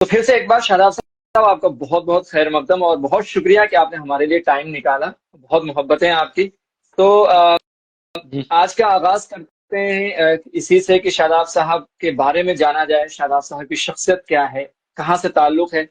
तो फिर से एक बार शादाब साहब, आपका बहुत बहुत खैर मकदम और बहुत शुक्रिया कि आपने हमारे लिए टाइम निकाला। बहुत मोहब्बत है आपकी। तो जी। आज का आगाज करते हैं इसी से कि शादाब साहब के बारे में जाना जाए। शादाब साहब की शख्सियत क्या है, कहाँ से ताल्लुक है।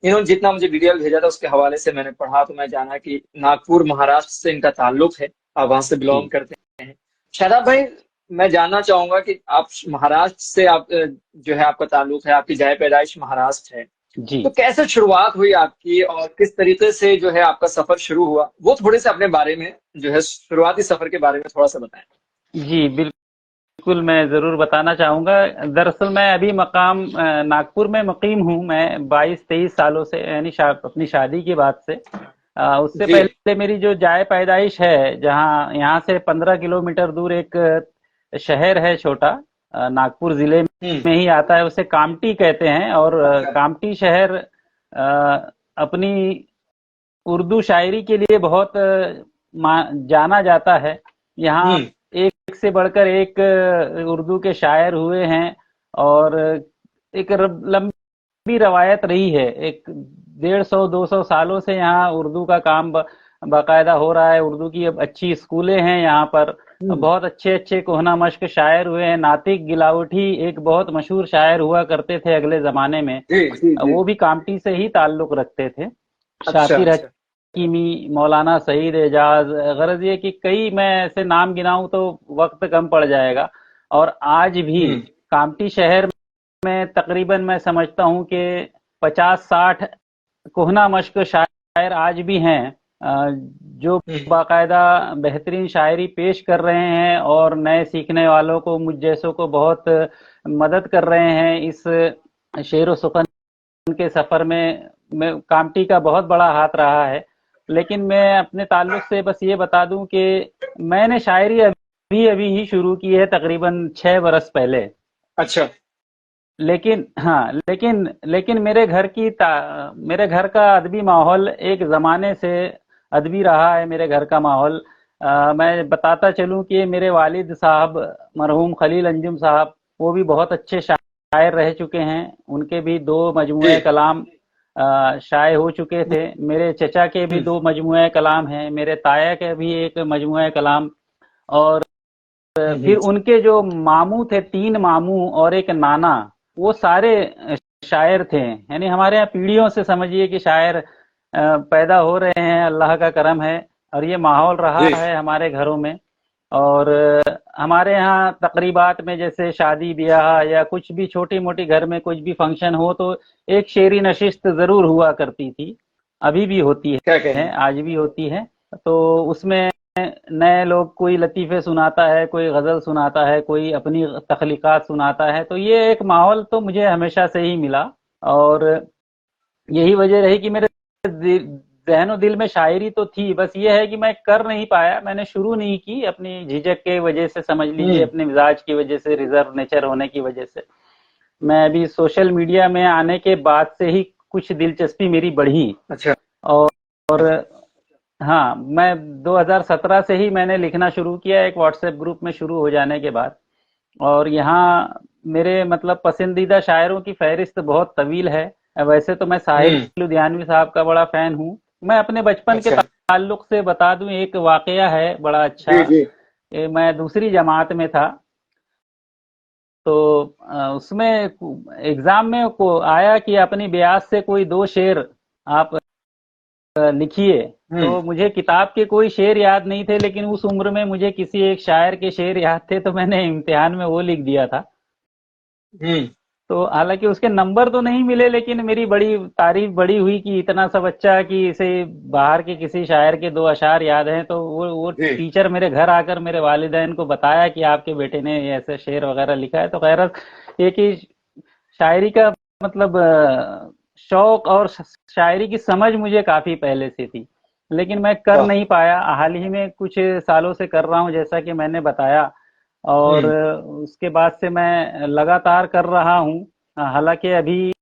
इन्होंने जितना मुझे डिटेल भेजा था उसके हवाले से मैंने पढ़ा तो मैं जाना कि नागपुर महाराष्ट्र से इनका ताल्लुक है, आप वहां से बिलोंग जी। करते हैं। शादाब भाई, मैं जानना चाहूंगा कि आप महाराष्ट्र से, आप जो है आपका ताल्लुक है, आपकी जाए पैदाइश महाराष्ट्र है। जी। तो कैसे शुरुआत हुई आपकी और किस तरीके से जो है आपका सफर शुरू हुआ, वो थोड़े से अपने बारे में जो है शुरुआती सफर के बारे में थोड़ा सा बताएं। जी, बिल्कुल मैं ज़रूर बताना चाहूँगा। दरअसल मैं अभी मकाम नागपुर में मुकीम हूँ। मैं 22-23 सालों से, यानी अपनी शादी के बाद से, उससे जी। पहले मेरी जो जाए पैदाइश है, जहाँ यहाँ से 15 किलोमीटर दूर एक शहर है छोटा, नागपुर जिले हम्म। में ही आता है, उसे कामटी कहते हैं। और अच्छा। कामटी शहर अपनी उर्दू शायरी के लिए बहुत जाना जाता है। यहाँ हम्म। एक से बढ़कर एक उर्दू के शायर हुए हैं। और एक लंबी रवायत रही है। एक 150-200 सालों से यहाँ उर्दू का काम बाकायदा हो रहा है। उर्दू की अब अच्छी स्कूलें हैं यहाँ पर। हम्म। बहुत अच्छे अच्छे कोहना मश्क शायर हुए हैं। नातिक गिलावटी एक बहुत मशहूर शायर हुआ करते थे अगले जमाने में। जी जी जी। वो भी कामटी से ही ताल्लुक रखते थे। अच्छा शातिर अच्छा। हकीमी, मौलाना सईद एजाज, गरज ये कि कई, मैं ऐसे नाम गिनाऊं तो वक्त कम पड़ जाएगा। और आज भी हम्म। कामटी शहर में तकरीबन मैं समझता हूं कि 50-60 कोहना मश्क शायर आज भी हैं, जो हम्म। बाकायदा बेहतरीन शायरी पेश कर रहे हैं और नए सीखने वालों को, मुझ जैसों को बहुत मदद कर रहे हैं इस शेर व सुखन के सफर में कामटी का बहुत बड़ा हाथ रहा है। लेकिन मैं अपने ताल्लुक से बस ये बता दूं कि मैंने शायरी अभी अभी ही शुरू की है, तकरीबन 6 बरस पहले। अच्छा। लेकिन हाँ, लेकिन लेकिन मेरे घर का अदबी माहौल एक जमाने से अदबी रहा है। मेरे घर का माहौल, मैं बताता चलूं कि मेरे वालिद साहब मरहूम खलील अंजुम साहब, वो भी बहुत अच्छे शायर रह चुके हैं। उनके भी 2 मजमुए जी। कलाम शाये हो चुके थे। मेरे चचा के भी हम्म। 2 मजमुए कलाम हैं। मेरे ताया के भी एक मजमुए कलाम। और फिर हम्म। उनके जो मामू थे, 3 मामू और एक नाना, वो सारे शायर थे। यानी हमारे यहाँ पीढ़ियों से समझिए कि शायर पैदा हो रहे हैं, अल्लाह का करम है। और ये माहौल रहा जी। है हमारे घरों में। और हमारे यहाँ तकरीबात में, जैसे शादी ब्याह या कुछ भी छोटी मोटी घर में कुछ भी फंक्शन हो, तो एक शेरी नशिस्त जरूर हुआ करती थी। अभी भी होती क्या है, कहें। आज भी होती है। तो उसमें नए लोग, कोई लतीफ़े सुनाता है, कोई गज़ल सुनाता है, कोई अपनी तख्लीक़ात सुनाता है। तो ये एक माहौल तो मुझे हमेशा से ही मिला। और यही वजह रही कि मेरे ज़हन दिल में शायरी तो थी, बस ये है कि मैं कर नहीं पाया, मैंने शुरू नहीं की, अपनी झिझक के वजह से, समझ लीजिए हम्म। अपने मिजाज की वजह से, रिजर्व नेचर होने की वजह से। मैं अभी सोशल मीडिया में आने के बाद से ही कुछ दिलचस्पी मेरी बढ़ी। अच्छा। और हाँ, मैं 2017 से ही मैंने लिखना शुरू किया, एक व्हाट्सएप ग्रुप में शुरू हो जाने के बाद। और यहाँ मेरे मतलब पसंदीदा शायरों की फहरिस्त बहुत तवील है। वैसे तो मैं साहिल हम्म। लुधियानवी साहब का बड़ा फैन हूँ। मैं अपने बचपन के अच्छा। ताल्लुक से बता दूं, एक वाकया है बड़ा अच्छा। जी जी। मैं दूसरी जमात में था। तो उसमें एग्जाम में को आया कि अपनी ब्यास से कोई 2 शेर आप लिखिए। हम्म। तो मुझे किताब के कोई शेर याद नहीं थे, लेकिन उस उम्र में मुझे किसी एक शायर के शेर याद थे, तो मैंने इम्तिहान में वो लिख दिया था। हम्म। तो हालांकि उसके नंबर तो नहीं मिले, लेकिन मेरी बड़ी तारीफ बड़ी हुई कि इतना सा बच्चा, कि इसे बाहर के किसी शायर के 2 अशार याद हैं। तो वो जी। टीचर मेरे घर आकर मेरे वालिदैन को बताया कि आपके बेटे ने ऐसे शेर वगैरह लिखा है। तो खैर, ये कि शायरी का मतलब शौक और शायरी की समझ मुझे काफी पहले से थी, लेकिन मैं कर वाह। नहीं पाया। हाल ही में कुछ सालों से कर रहा हूँ, जैसा कि मैंने बताया। और हम्म। उसके बाद से मैं लगातार कर रहा हूँ। हालांकि अभी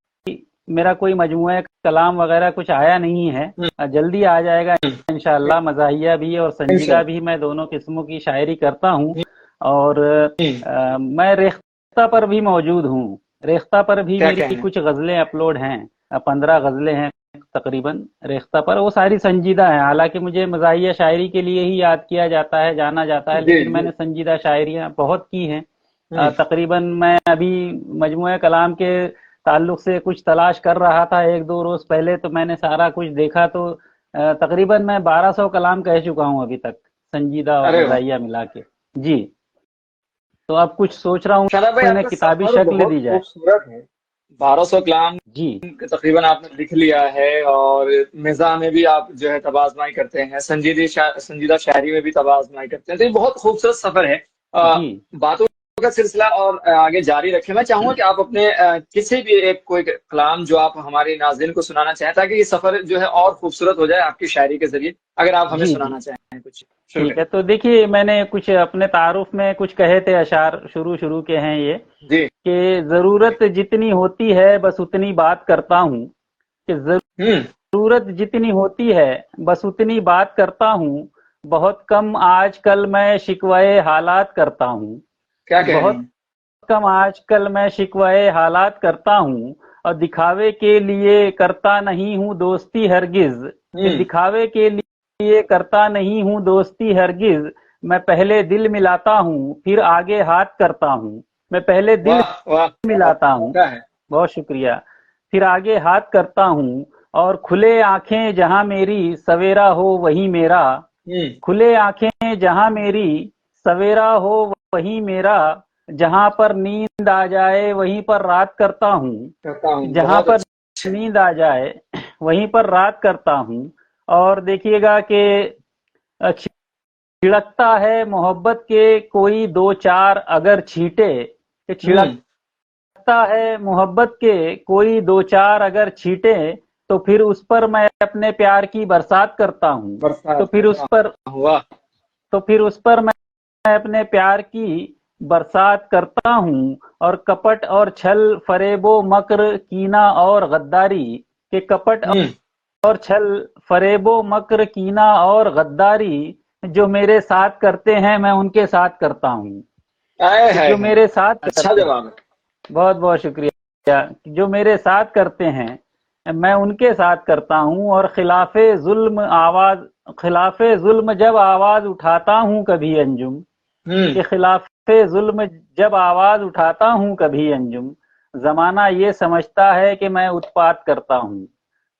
मेरा कोई मजमूआ कलाम वगैरह कुछ आया नहीं है। हम्म। जल्दी आ जाएगा इंशाअल्लाह। मज़ाहिया भी और संजीदा इंशाल्लाह। भी, मैं दोनों किस्मों की शायरी करता हूँ। और हम्म। मैं रेख्ता पर भी मौजूद हूँ। रेख्ता पर भी क्या मेरी कहना है? कुछ गजलें अपलोड हैं, 15 गजलें हैं तकरीबन रेख्ता पर। वो सारी संजीदा है, हालांकि मुझे मज़ाहिया शायरी के लिए ही याद किया जाता है, जाना जाता है, जी लेकिन जी। मैंने संजीदा शायरियाँ बहुत की हैं। हम्म। तकरीबन मैं अभी मजमूए कलाम के ताल्लुक से कुछ तलाश कर रहा था एक दो रोज पहले, तो मैंने सारा कुछ देखा, तो तकरीबन मैं 1200 कलाम कह चुका हूँ अभी तक, संजीदा और अरे वाह। मज़ाहिया मिला के। जी। तो अब कुछ सोच रहा हूँ शादाब भाई, इन्हें आपका किताबी सफर शक्ल बहुत दी जाए। खूबसूरत है। 1200 कलाम जी तकरीबन आपने लिख लिया है, और मिज़ाह में भी आप जो है तबाज़नाई करते हैं, संजीदा शायरी में भी तबाज़नाई करते हैं, तो ये बहुत खूबसूरत सफर है। जी। बातों का सिलसिला और आगे जारी रखें। मैं चाहूंगा कि आप अपने किसी भी एक कोई कलाम जो आप हमारे नाज़रीन को सुनाना चाहें, ताकि ये सफर जो है और खूबसूरत हो जाए आपकी शायरी के जरिए, अगर आप हमें जी जी। सुनाना चाहें कुछ, शुरू ठीक है, करें। तो देखिए मैंने कुछ अपने तारुफ में कुछ कहे थे अशार, शुरू शुरू के हैं ये, जी कि जरूरत जितनी होती है बस उतनी बात करता हूँ, कि हम्म। जरूरत जितनी होती है बस उतनी बात करता हूँ, बहुत कम आजकल मैं शिकवाए हालात करता हूँ, क्या कि कह रही बहुत हैं? कम आजकल मैं शिकवाए हालात करता हूँ, और दिखावे के लिए करता नहीं हूँ दोस्ती हरगिज, कि हम्म। दिखावे के लिए करता नहीं हूँ दोस्ती हरगिज, मैं पहले दिल मिलाता हूँ फिर आगे हाथ करता हूँ, मैं पहले दिल वाह वाह। मिलाता हूँ, क्या है? बहुत शुक्रिया, फिर आगे हाथ करता हूँ, और खुले आंखें जहां मेरी सवेरा हो वही मेरा, हम्म। खुले आंखें जहां मेरी सवेरा हो वही मेरा, जहां पर नींद आ जाए वहीं पर रात करता हूँ, करता हूँ, जहां बहुत पर अच्छा। नींद आ जाए वहीं पर रात करता हूँ। और देखिएगा कि छिड़कता है मोहब्बत के कोई दो चार अगर छींटे, कि हम्म। छिड़कता है मोहब्बत के कोई दो चार अगर छींटे, तो फिर उस पर मैं अपने प्यार की बरसात करता हूँ, तो बरसात फिर उस करता पर हूँ, वाह। तो फिर उस पर मैं अपने प्यार की बरसात करता हूँ, और कपट और छल फरेबो मक्र कीना और गद्दारी, के कपट हम्म। और छल फरेबो मक्र कीना और गद्दारी, जो मेरे साथ करते हैं मैं उनके साथ करता हूँ, आए कि है जो मेरे साथ अच्छा करते हैं, जवाब है। बहुत बहुत शुक्रिया, जो मेरे साथ करते हैं मैं उनके साथ करता हूँ, और खिलाफे जुल्म जब आवाज उठाता हूँ कभी अंजुम, हम्म। के खिलाफे जुल्म जब आवाज उठाता हूँ कभी अंजुम, जमाना ये समझता है कि मैं उत्पात करता हूँ,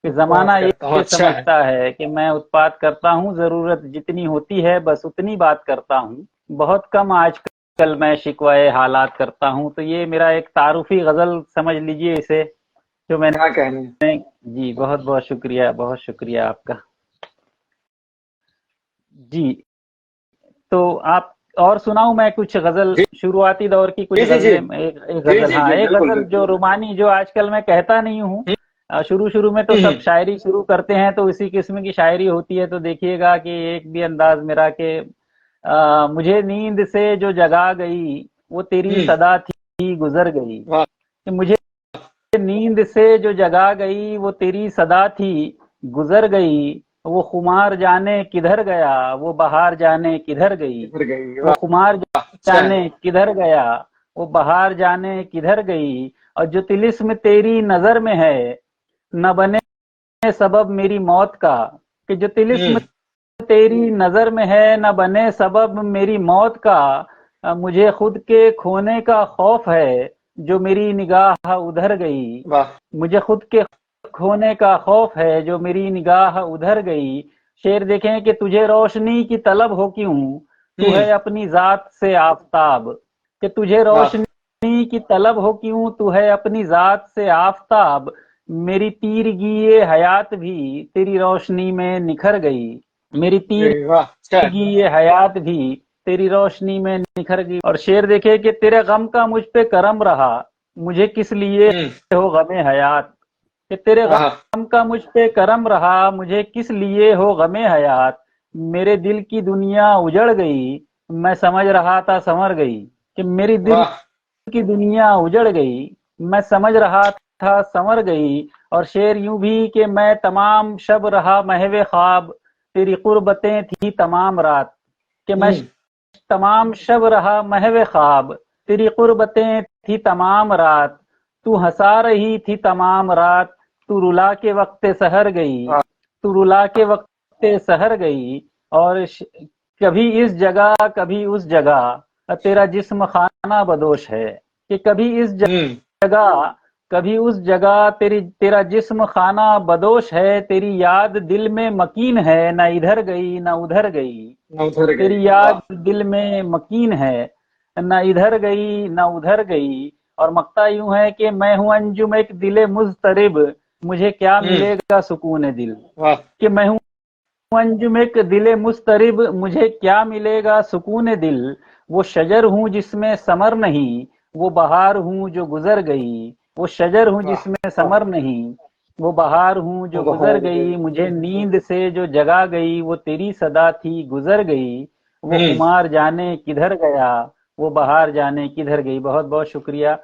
कि बात जमाना करता हूँ, ये अच्छा है। समझता है कि मैं उत्पात करता हूँ, जरूरत जितनी होती है बस उतनी बात करता हूँ, बहुत कम आजकल मैं शिकवाए हालात करता हूँ। तो ये मेरा एक तारुफी गजल समझ लीजिए इसे, जो मैंने। क्या कहने हैं? जी बहुत बहुत शुक्रिया, बहुत शुक्रिया आपका। जी। तो आप और सुनाऊं मैं कुछ गजल, जी शुरुआती दौर की कुछ जी जी जी। गजलें, एक जी गजल, जी हाँ जी, एक बिल्कुल गजल बिल्कुल। जो रुमानी, जो आजकल मैं कहता नहीं हूँ। हम्म। शुरू शुरू में तो सब हम्म। शायरी शुरू करते हैं तो इसी किस्म की शायरी होती है, तो देखिएगा कि एक भी अंदाज मेरा के, मुझे नींद से जो जगा गई वो तेरी हम्म। सदा थी गुजर गई, वाह। कि मुझे नींद से जो जगा गई वो तेरी सदा थी गुजर गई, वो खुमार जाने किधर गया, वो बहार जाने किधर गई, किधर गई, वो वाह। खुमार अच्छा है। जाने किधर गया, वो बहार जाने किधर गई, और जो तिलिस्म तेरी नजर में है न बने सबब मेरी मौत का, कि जो तिलिस्म हम्म। तेरी नजर में है न बने सबब मेरी मौत का, मुझे खुद के खोने का खौफ है जो मेरी निगाह उधर गई, वाह। मुझे खुद के खोने का खौफ है जो मेरी निगाह उधर गई। शेर देखें कि तुझे रोशनी की तलब हो क्यों, तू हम्म। है अपनी जात से आफताब, कि तुझे वाह। रोशनी की तलब हो क्यों, तू है अपनी जात से आफताब, मेरी तीरगी हयात भी तेरी रोशनी में निखर गई, मेरी गई, वाह, अच्छा है। तीरगी हयात भी तेरी रोशनी में निखर गई। और शेर देखे कि तेरे गम का मुझ पे करम रहा, मुझे किस लिए हम्म। हो गमे हयात, कि तेरे आहा। गम का मुझ पे करम रहा, मुझे किस लिए हो गमे हयात, मेरे दिल की दुनिया उजड़ गई, मैं समझ रहा था संवर गई, कि मेरी दिल वाह। की दुनिया उजड़ गई, मैं समझ रहा था संवर गई। और शेर यूं भी कि मैं तमाम शब रहा महवे ख्वाब, तेरी कुर्बतें थी तमाम रात, कि मैं हम्म। तमाम शब रहा महवे ख्वाब, तेरी कुर्बतें थी तमाम रात, तू हंसा रही थी तमाम रात, तू रुला के वक्त सहर गई, तू रुला के वक्त सहर गई। और कभी इस जगह कभी उस जगह तेरा जिस्म खाना बदोश है, कि कभी इस जगह कभी उस जगह तेरा जिस्म खाना बदोश है। तेरी याद दिल में मकीन है, ना इधर गई ना उधर गई। तेरी याद दिल में मकीन है, ना इधर गई ना उधर गई। और मक्ता यूं है कि मैं हूं अंजुम एक दिले मुजतरिब, मुझे क्या मिलेगा सुकून दिल। कि मैं हूं अंजुम एक दिले मुजतरिब, मुझे क्या मिलेगा सुकून दिल। वो शजर हूं जिसमें समर नहीं, वो बहार हूं जो गुजर गई। वो शजर हूं जिसमें समर नहीं, वो बहार हूं जो गुजर गई। मुझे नींद से जो जगा गई, वो तेरी सदा थी गुजर गई। वो कुमार जाने किधर गया, वो बहार जाने किधर गई। बहुत बहुत शुक्रिया।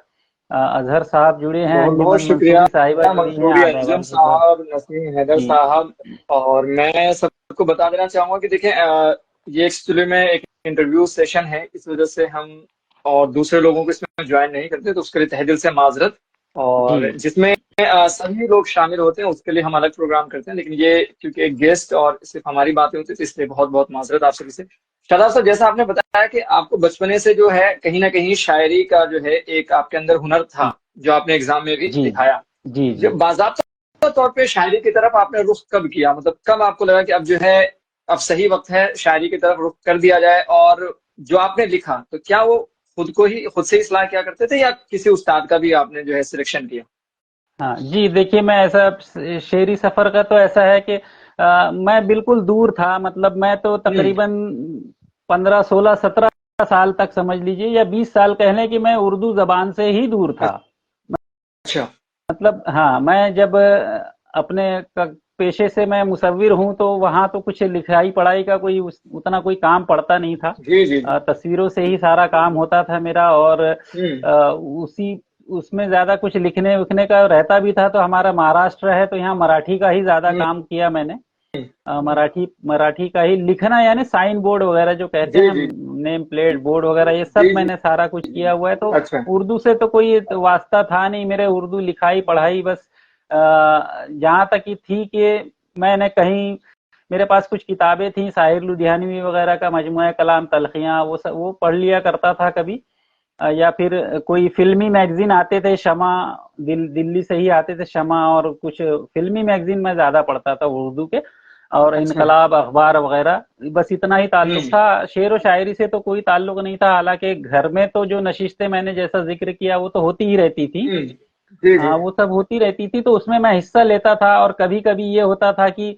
अजहर साहब जुड़े हैं, बहुत बहुत अंजुमन शुक्रिया मंसूरी साहिबा जुड़ी हैं, मंसूरी आदाब अंजुम आपको बहुत। साहब, नसीम हैदर जी साहब। और मैं सबको बता देना चाहूंगा कि देखें, ये एक्चुअली में एक इंटरव्यू सेशन है, इस वजह से हम और दूसरे लोगों को इसमें ज्वाइन नहीं करते, तो उसके लिए तहे दिल से माजरत। जी और जिसमें सभी लोग शामिल होते हैं उसके लिए हम अलग प्रोग्राम करते हैं, लेकिन ये क्योंकि एक गेस्ट और सिर्फ हमारी बातें होती है, तो इसलिए बहुत बहुत माजरत आप सभी से। शादाब साहब, जैसा आपने बताया कि आपको बचपने से जो है कहीं ना कहीं शायरी का जो है एक आपके अंदर हुनर था, जो आपने एग्जाम में भी जी दिखाया। जी जी। जब बाज़ाब्ता तौर पे शायरी की तरफ आपने रुख कब किया, मतलब कब आपको लगा कि अब जो है अब सही वक्त है शायरी की तरफ रुख कर दिया जाए? और जो आपने लिखा, तो क्या वो खुद से ही इस्लाह किया करते थे, या किसी उस्ताद का भी आपने जो है सिलेक्शन किया? हाँ जी, देखिए मैं ऐसा शेरी सफर का तो ऐसा है कि मैं बिल्कुल दूर था। मतलब मैं तो हम्म। तकरीबन 15 16 17 साल तक समझ लीजिए, या 20 साल कह लें, कि मैं उर्दू जबान से ही दूर था। अच्छा। मतलब हाँ, मैं जब अपने पेशे से मैं मुसव्विर हूँ, तो वहाँ तो कुछ लिखाई पढ़ाई का कोई उतना कोई काम पड़ता नहीं था। जी जी जी। तस्वीरों से ही सारा काम होता था मेरा। और हम्म उसी उसमें ज्यादा कुछ लिखने विखने का रहता भी था। तो हमारा महाराष्ट्र है, तो यहाँ मराठी का ही ज्यादा हम्म। काम किया मैंने। मराठी मराठी का ही लिखना, यानी साइन बोर्ड वगैरह जो कहते हैं जी ना, जी नेम प्लेट बोर्ड वगैरह, ये सब जी जी। मैंने सारा कुछ किया हुआ है। तो अच्छा। उर्दू से तो कोई वास्ता था नहीं मेरे। उर्दू लिखाई पढ़ाई बस जहाँ तक की थी कि मैंने कहीं, मेरे पास कुछ किताबें थी, साहिर लुधियानवी वगैरह का मजमुआ कलाम तलखियां, वो सब वो पढ़ लिया करता था कभी। या फिर कोई फिल्मी मैगजीन आते थे, शमा, दिल्ली से ही आते थे शमा, और कुछ फिल्मी मैगजीन में ज्यादा पढ़ता था उर्दू के, और अच्छा। इनकलाब अखबार वगैरह। बस इतना ही ताल्लुक हम्म। था। शेर व शायरी से तो कोई ताल्लुक नहीं था। हालांकि घर में तो जो नशिस्तें मैंने जैसा जिक्र किया वो तो होती ही रहती थी। हम्म। जी जी। वो सब होती रहती थी, तो उसमें मैं हिस्सा लेता था। और कभी कभी ये होता था कि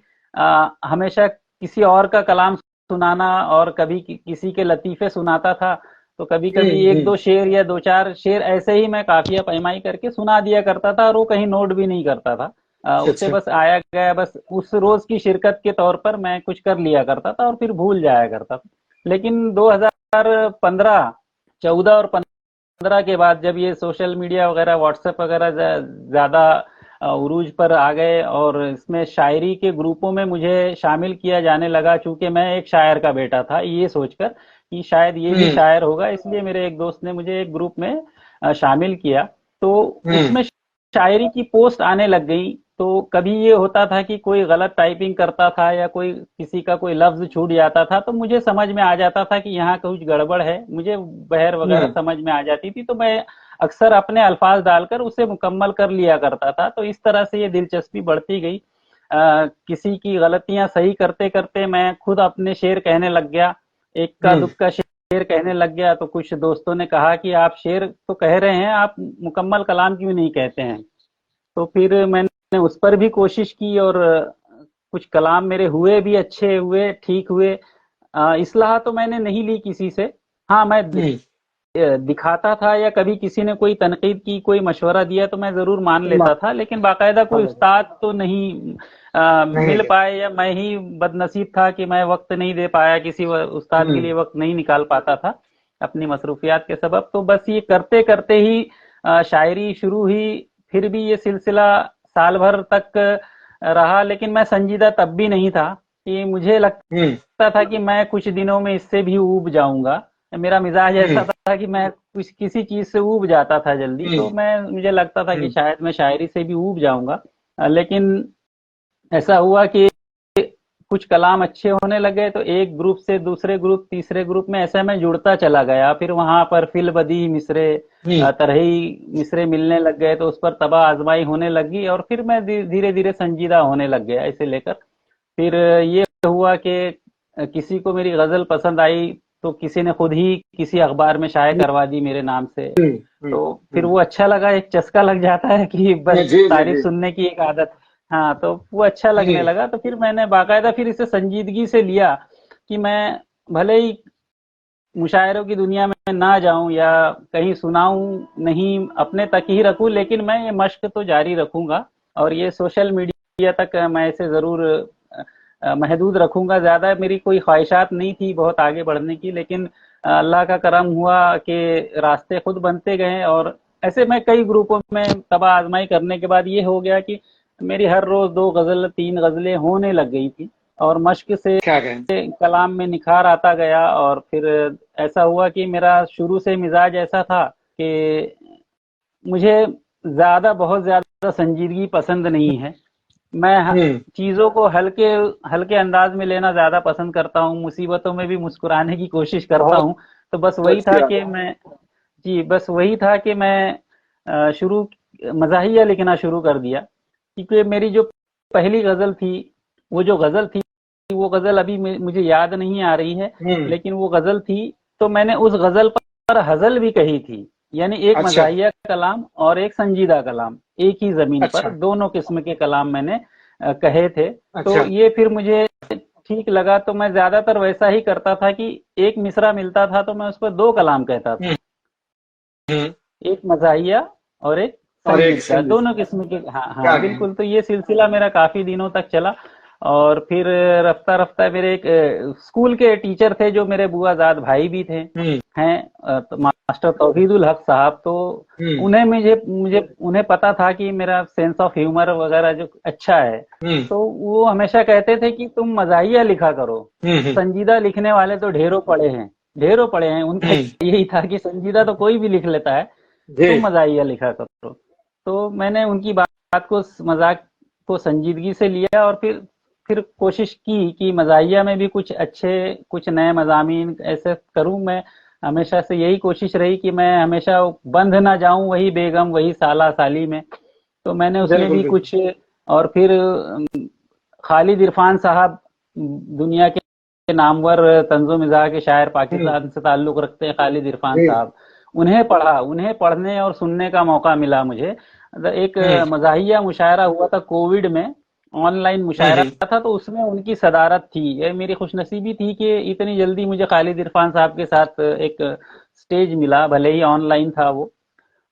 हमेशा किसी और का कलाम सुनाना, और कभी किसी के लतीफे सुनाता था। तो कभी कभी एक दो शेर या दो चार शेर ऐसे ही मैं काफिया पैमाई करके सुना दिया करता था, और वो कहीं नोट भी नहीं करता था। अच्छा उसे अच्छा। बस आया गया, बस उस रोज की शिरकत के तौर पर मैं कुछ कर लिया करता था, और फिर भूल जाया करता था। लेकिन 2015 14 और 15 के बाद, जब ये सोशल मीडिया वगैरह, व्हाट्सएप वगैरह ज्यादा उरूज पर आ गए, और इसमें शायरी के ग्रुपों में मुझे शामिल किया जाने लगा। चूंकि मैं एक शायर का बेटा था, ये सोचकर कि शायद ये भी हम्म शायर होगा, इसलिए मेरे एक दोस्त ने मुझे एक ग्रुप में शामिल किया। तो हम्म। उसमें शायरी की पोस्ट आने लग गई। तो कभी ये होता था कि कोई गलत टाइपिंग करता था, या कोई किसी का कोई लफ्ज छूट जाता था, तो मुझे समझ में आ जाता था कि यहाँ कुछ गड़बड़ है। मुझे बहर वगैरह हम्म। समझ में आ जाती थी, तो मैं अक्सर अपने अल्फाज डालकर उसे मुकम्मल कर लिया करता था। तो इस तरह से ये दिलचस्पी बढ़ती गई। किसी की गलतियां सही करते करते मैं खुद अपने शेर कहने लग गया। एक का हम्म। दुक्का शेर कहने लग गया। तो कुछ दोस्तों ने कहा कि आप शेर तो कह रहे हैं, आप मुकम्मल कलाम क्यों नहीं कहते हैं? तो फिर मैंने उस पर भी कोशिश की, और कुछ कलाम मेरे हुए भी, अच्छे हुए, ठीक हुए। इस्लाह तो मैंने नहीं ली किसी से। हाँ, मैं हम्म। दिखाता था, या कभी किसी ने कोई तनकीद की, कोई मशवरा दिया, तो मैं जरूर मान लेता था। लेकिन बाकायदा कोई उस्ताद तो नहीं नहीं मिल नहीं। पाए, या मैं ही बदनसीब था कि मैं वक्त नहीं दे पाया, किसी उस्ताद के लिए वक्त नहीं निकाल पाता था अपनी मसरूफियात के सबब। तो बस ये करते करते ही शायरी शुरू हुई। फिर भी ये सिलसिला साल भर तक रहा, लेकिन मैं संजीदा तब भी नहीं था। कि मुझे हम्म। लगता था कि मैं कुछ दिनों में इससे भी ऊब जाऊंगा। मेरा मिजाज ऐसा था कि मैं कुछ किसी चीज से ऊब जाता था जल्दी, तो मुझे लगता था कि शायद मैं शायरी से भी ऊब जाऊंगा। लेकिन ऐसा हुआ कि कुछ कलाम अच्छे होने लगे तो एक ग्रुप से दूसरे ग्रुप, तीसरे ग्रुप में ऐसे मैं जुड़ता चला गया। फिर वहां पर फिल बदी मिसरे, तरही मिसरे मिलने लग गए, तो उस पर तबा आजमाई होने लगी और फिर मैं धीरे धीरे संजीदा होने लग गया इसे लेकर। फिर ये हुआ कि किसी को मेरी गजल पसंद आई तो किसी ने खुद ही किसी अखबार में शाये करवा दी मेरे नाम से। तो फिर वो अच्छा लगा, एक चस्का लग जाता है कि बस जी जी तारीफ जी सुनने की एक आदत। हाँ, तो वो अच्छा लगने लगा, तो फिर मैंने बाकायदा फिर इसे संजीदगी से लिया कि मैं भले ही मुशायरों की दुनिया में ना जाऊं या कहीं सुनाऊं नहीं, अपने तक ही रखूं, लेकिन मैं ये मश्क तो जारी रखूंगा और ये सोशल मीडिया तक मैं इसे जरूर महदूद रखूंगा। ज्यादा मेरी कोई ख्वाहिशात नहीं थी बहुत आगे बढ़ने की, लेकिन अल्लाह का करम हुआ कि रास्ते खुद बनते गए और ऐसे मैं कई ग्रुपों में तबा आजमाई करने के बाद ये हो गया कि मेरी हर रोज 2 गजल 3 गजलें होने लग गई थी और मश्क से क्या कहें। कलाम में निखार आता गया। और फिर ऐसा हुआ कि मेरा शुरू से मिजाज ऐसा था कि मुझे बहुत ज्यादा संजीदगी पसंद नहीं है। मैं चीजों को हल्के हल्के अंदाज में लेना ज्यादा पसंद करता हूँ, मुसीबतों में भी मुस्कुराने की कोशिश करता बहुत हूँ। तो बस वही अच्छी था बात कि मैं जी बस वही था कि मैं शुरू मजाहिया लिखना शुरू कर दिया, क्योंकि मेरी जो पहली गजल थी, वो जो गजल थी वो गजल अभी मुझे याद नहीं आ रही है, है। लेकिन वो गजल थी तो मैंने उस गजल पर हजल भी कही थी। यानी एक अच्छा मजाहिया कलाम और एक संजीदा कलाम, एक ही जमीन पर अच्छा दोनों किस्म के कलाम मैंने कहे थे। तो अच्छा। ये फिर मुझे ठीक लगा, तो मैं ज्यादातर वैसा ही करता था कि एक मिसरा मिलता था तो मैं उस पर 2 कलाम कहता था, हम्म हम्म। एक मजाहिया और एक और एक संगीत का, संगीत। दोनों किस्म के। हाँ क्या हाँ कहें। बिल्कुल। तो ये सिलसिला मेरा काफी दिनों तक चला और फिर रफ्ता रफ्ता मेरे एक स्कूल के टीचर थे जो मेरे बुआजाद भाई भी थे, हम्म हैं तो मास्टर तौहीदुल हक साहब। तो हम्म उन्हें मुझे मुझे उन्हें पता था कि मेरा सेंस ऑफ ह्यूमर वगैरह जो अच्छा है, हम्म तो वो हमेशा कहते थे कि तुम मजाहिया लिखा करो, हम्म। संजीदा लिखने वाले तो ढेरों पड़े हैं, ढेरों पड़े हैं। उनका हम्म, यही था कि संजीदा तो कोई भी लिख लेता है, जी तुम मजाहिया लिखा करो। तो मैंने उनकी बात को, मजाक को संजीदगी से लिया और फिर कोशिश की कि मजाहिया में भी कुछ अच्छे, कुछ नए मजामीन ऐसे करूं। मैं हमेशा से यही कोशिश रही कि मैं हमेशा बंध ना जाऊं वही बेगम वही साला साली में। तो मैंने उसमें बिल्कुल भी बिल्कुल। कुछ, और फिर खालिद इरफान साहब, दुनिया के नामवर तंजो मिजाह के शायर, हम्म, पाकिस्तान से ताल्लुक रखते हैं खालिद इरफान जी। साहब। उन्हें पढ़ने और सुनने का मौका मिला मुझे। एक हम्म मजाहिया मुशायरा हुआ था कोविड में, ऑनलाइन मुशायरा हम्म। था, तो उसमें उनकी सदारत थी। ये मेरी खुशनसीबी थी कि इतनी जल्दी मुझे खालिद इरफान साहब के साथ एक स्टेज मिला, भले ही ऑनलाइन था वो।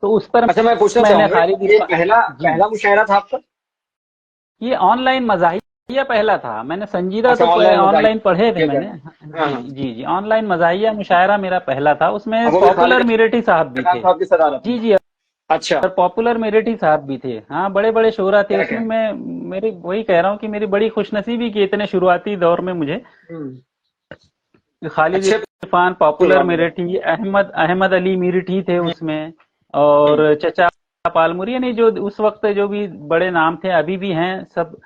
तो उस पर अच्छा, मैं पूछना मैंने चाहूंगा, खालिद ये इरफान, पहला जी, पहला मुशायरा था आपका? ये ऑनलाइन मजाहिया पहला था। मैंने संजीदा अच्छा, तो ऑनलाइन बताइए। ऑनलाइन पढ़े थे ठीक है। मैंने। हाँ जी हाँ। जी जी, ऑनलाइन मजाहिया मुशायरा मेरा पहला था। उसमें और वो भी खालिद पॉपुलर मेरठी साहब भी खान थे। साहब की सदारत में। जी जी, अच्छा। और पॉपुलर मेरठी साहब भी थे। हाँ, बड़े बड़े शोरा थे क्या उसमें। कहें। मैं मेरी वही कह रहा हूँ कि मेरी बड़ी खुशनसीबी की इतने शुरुआती दौर में मुझे हम्म। खालिद अच्छे इरफान, पॉपुलर प्रोग्राम में। मेरठी, अहमद अहमद अली मेरठी थे हम्म उसमें, हम्म और चचा पालमुरी, यानी जो उस वक्त जो भी बड़े नाम थे अभी भी हैं सब।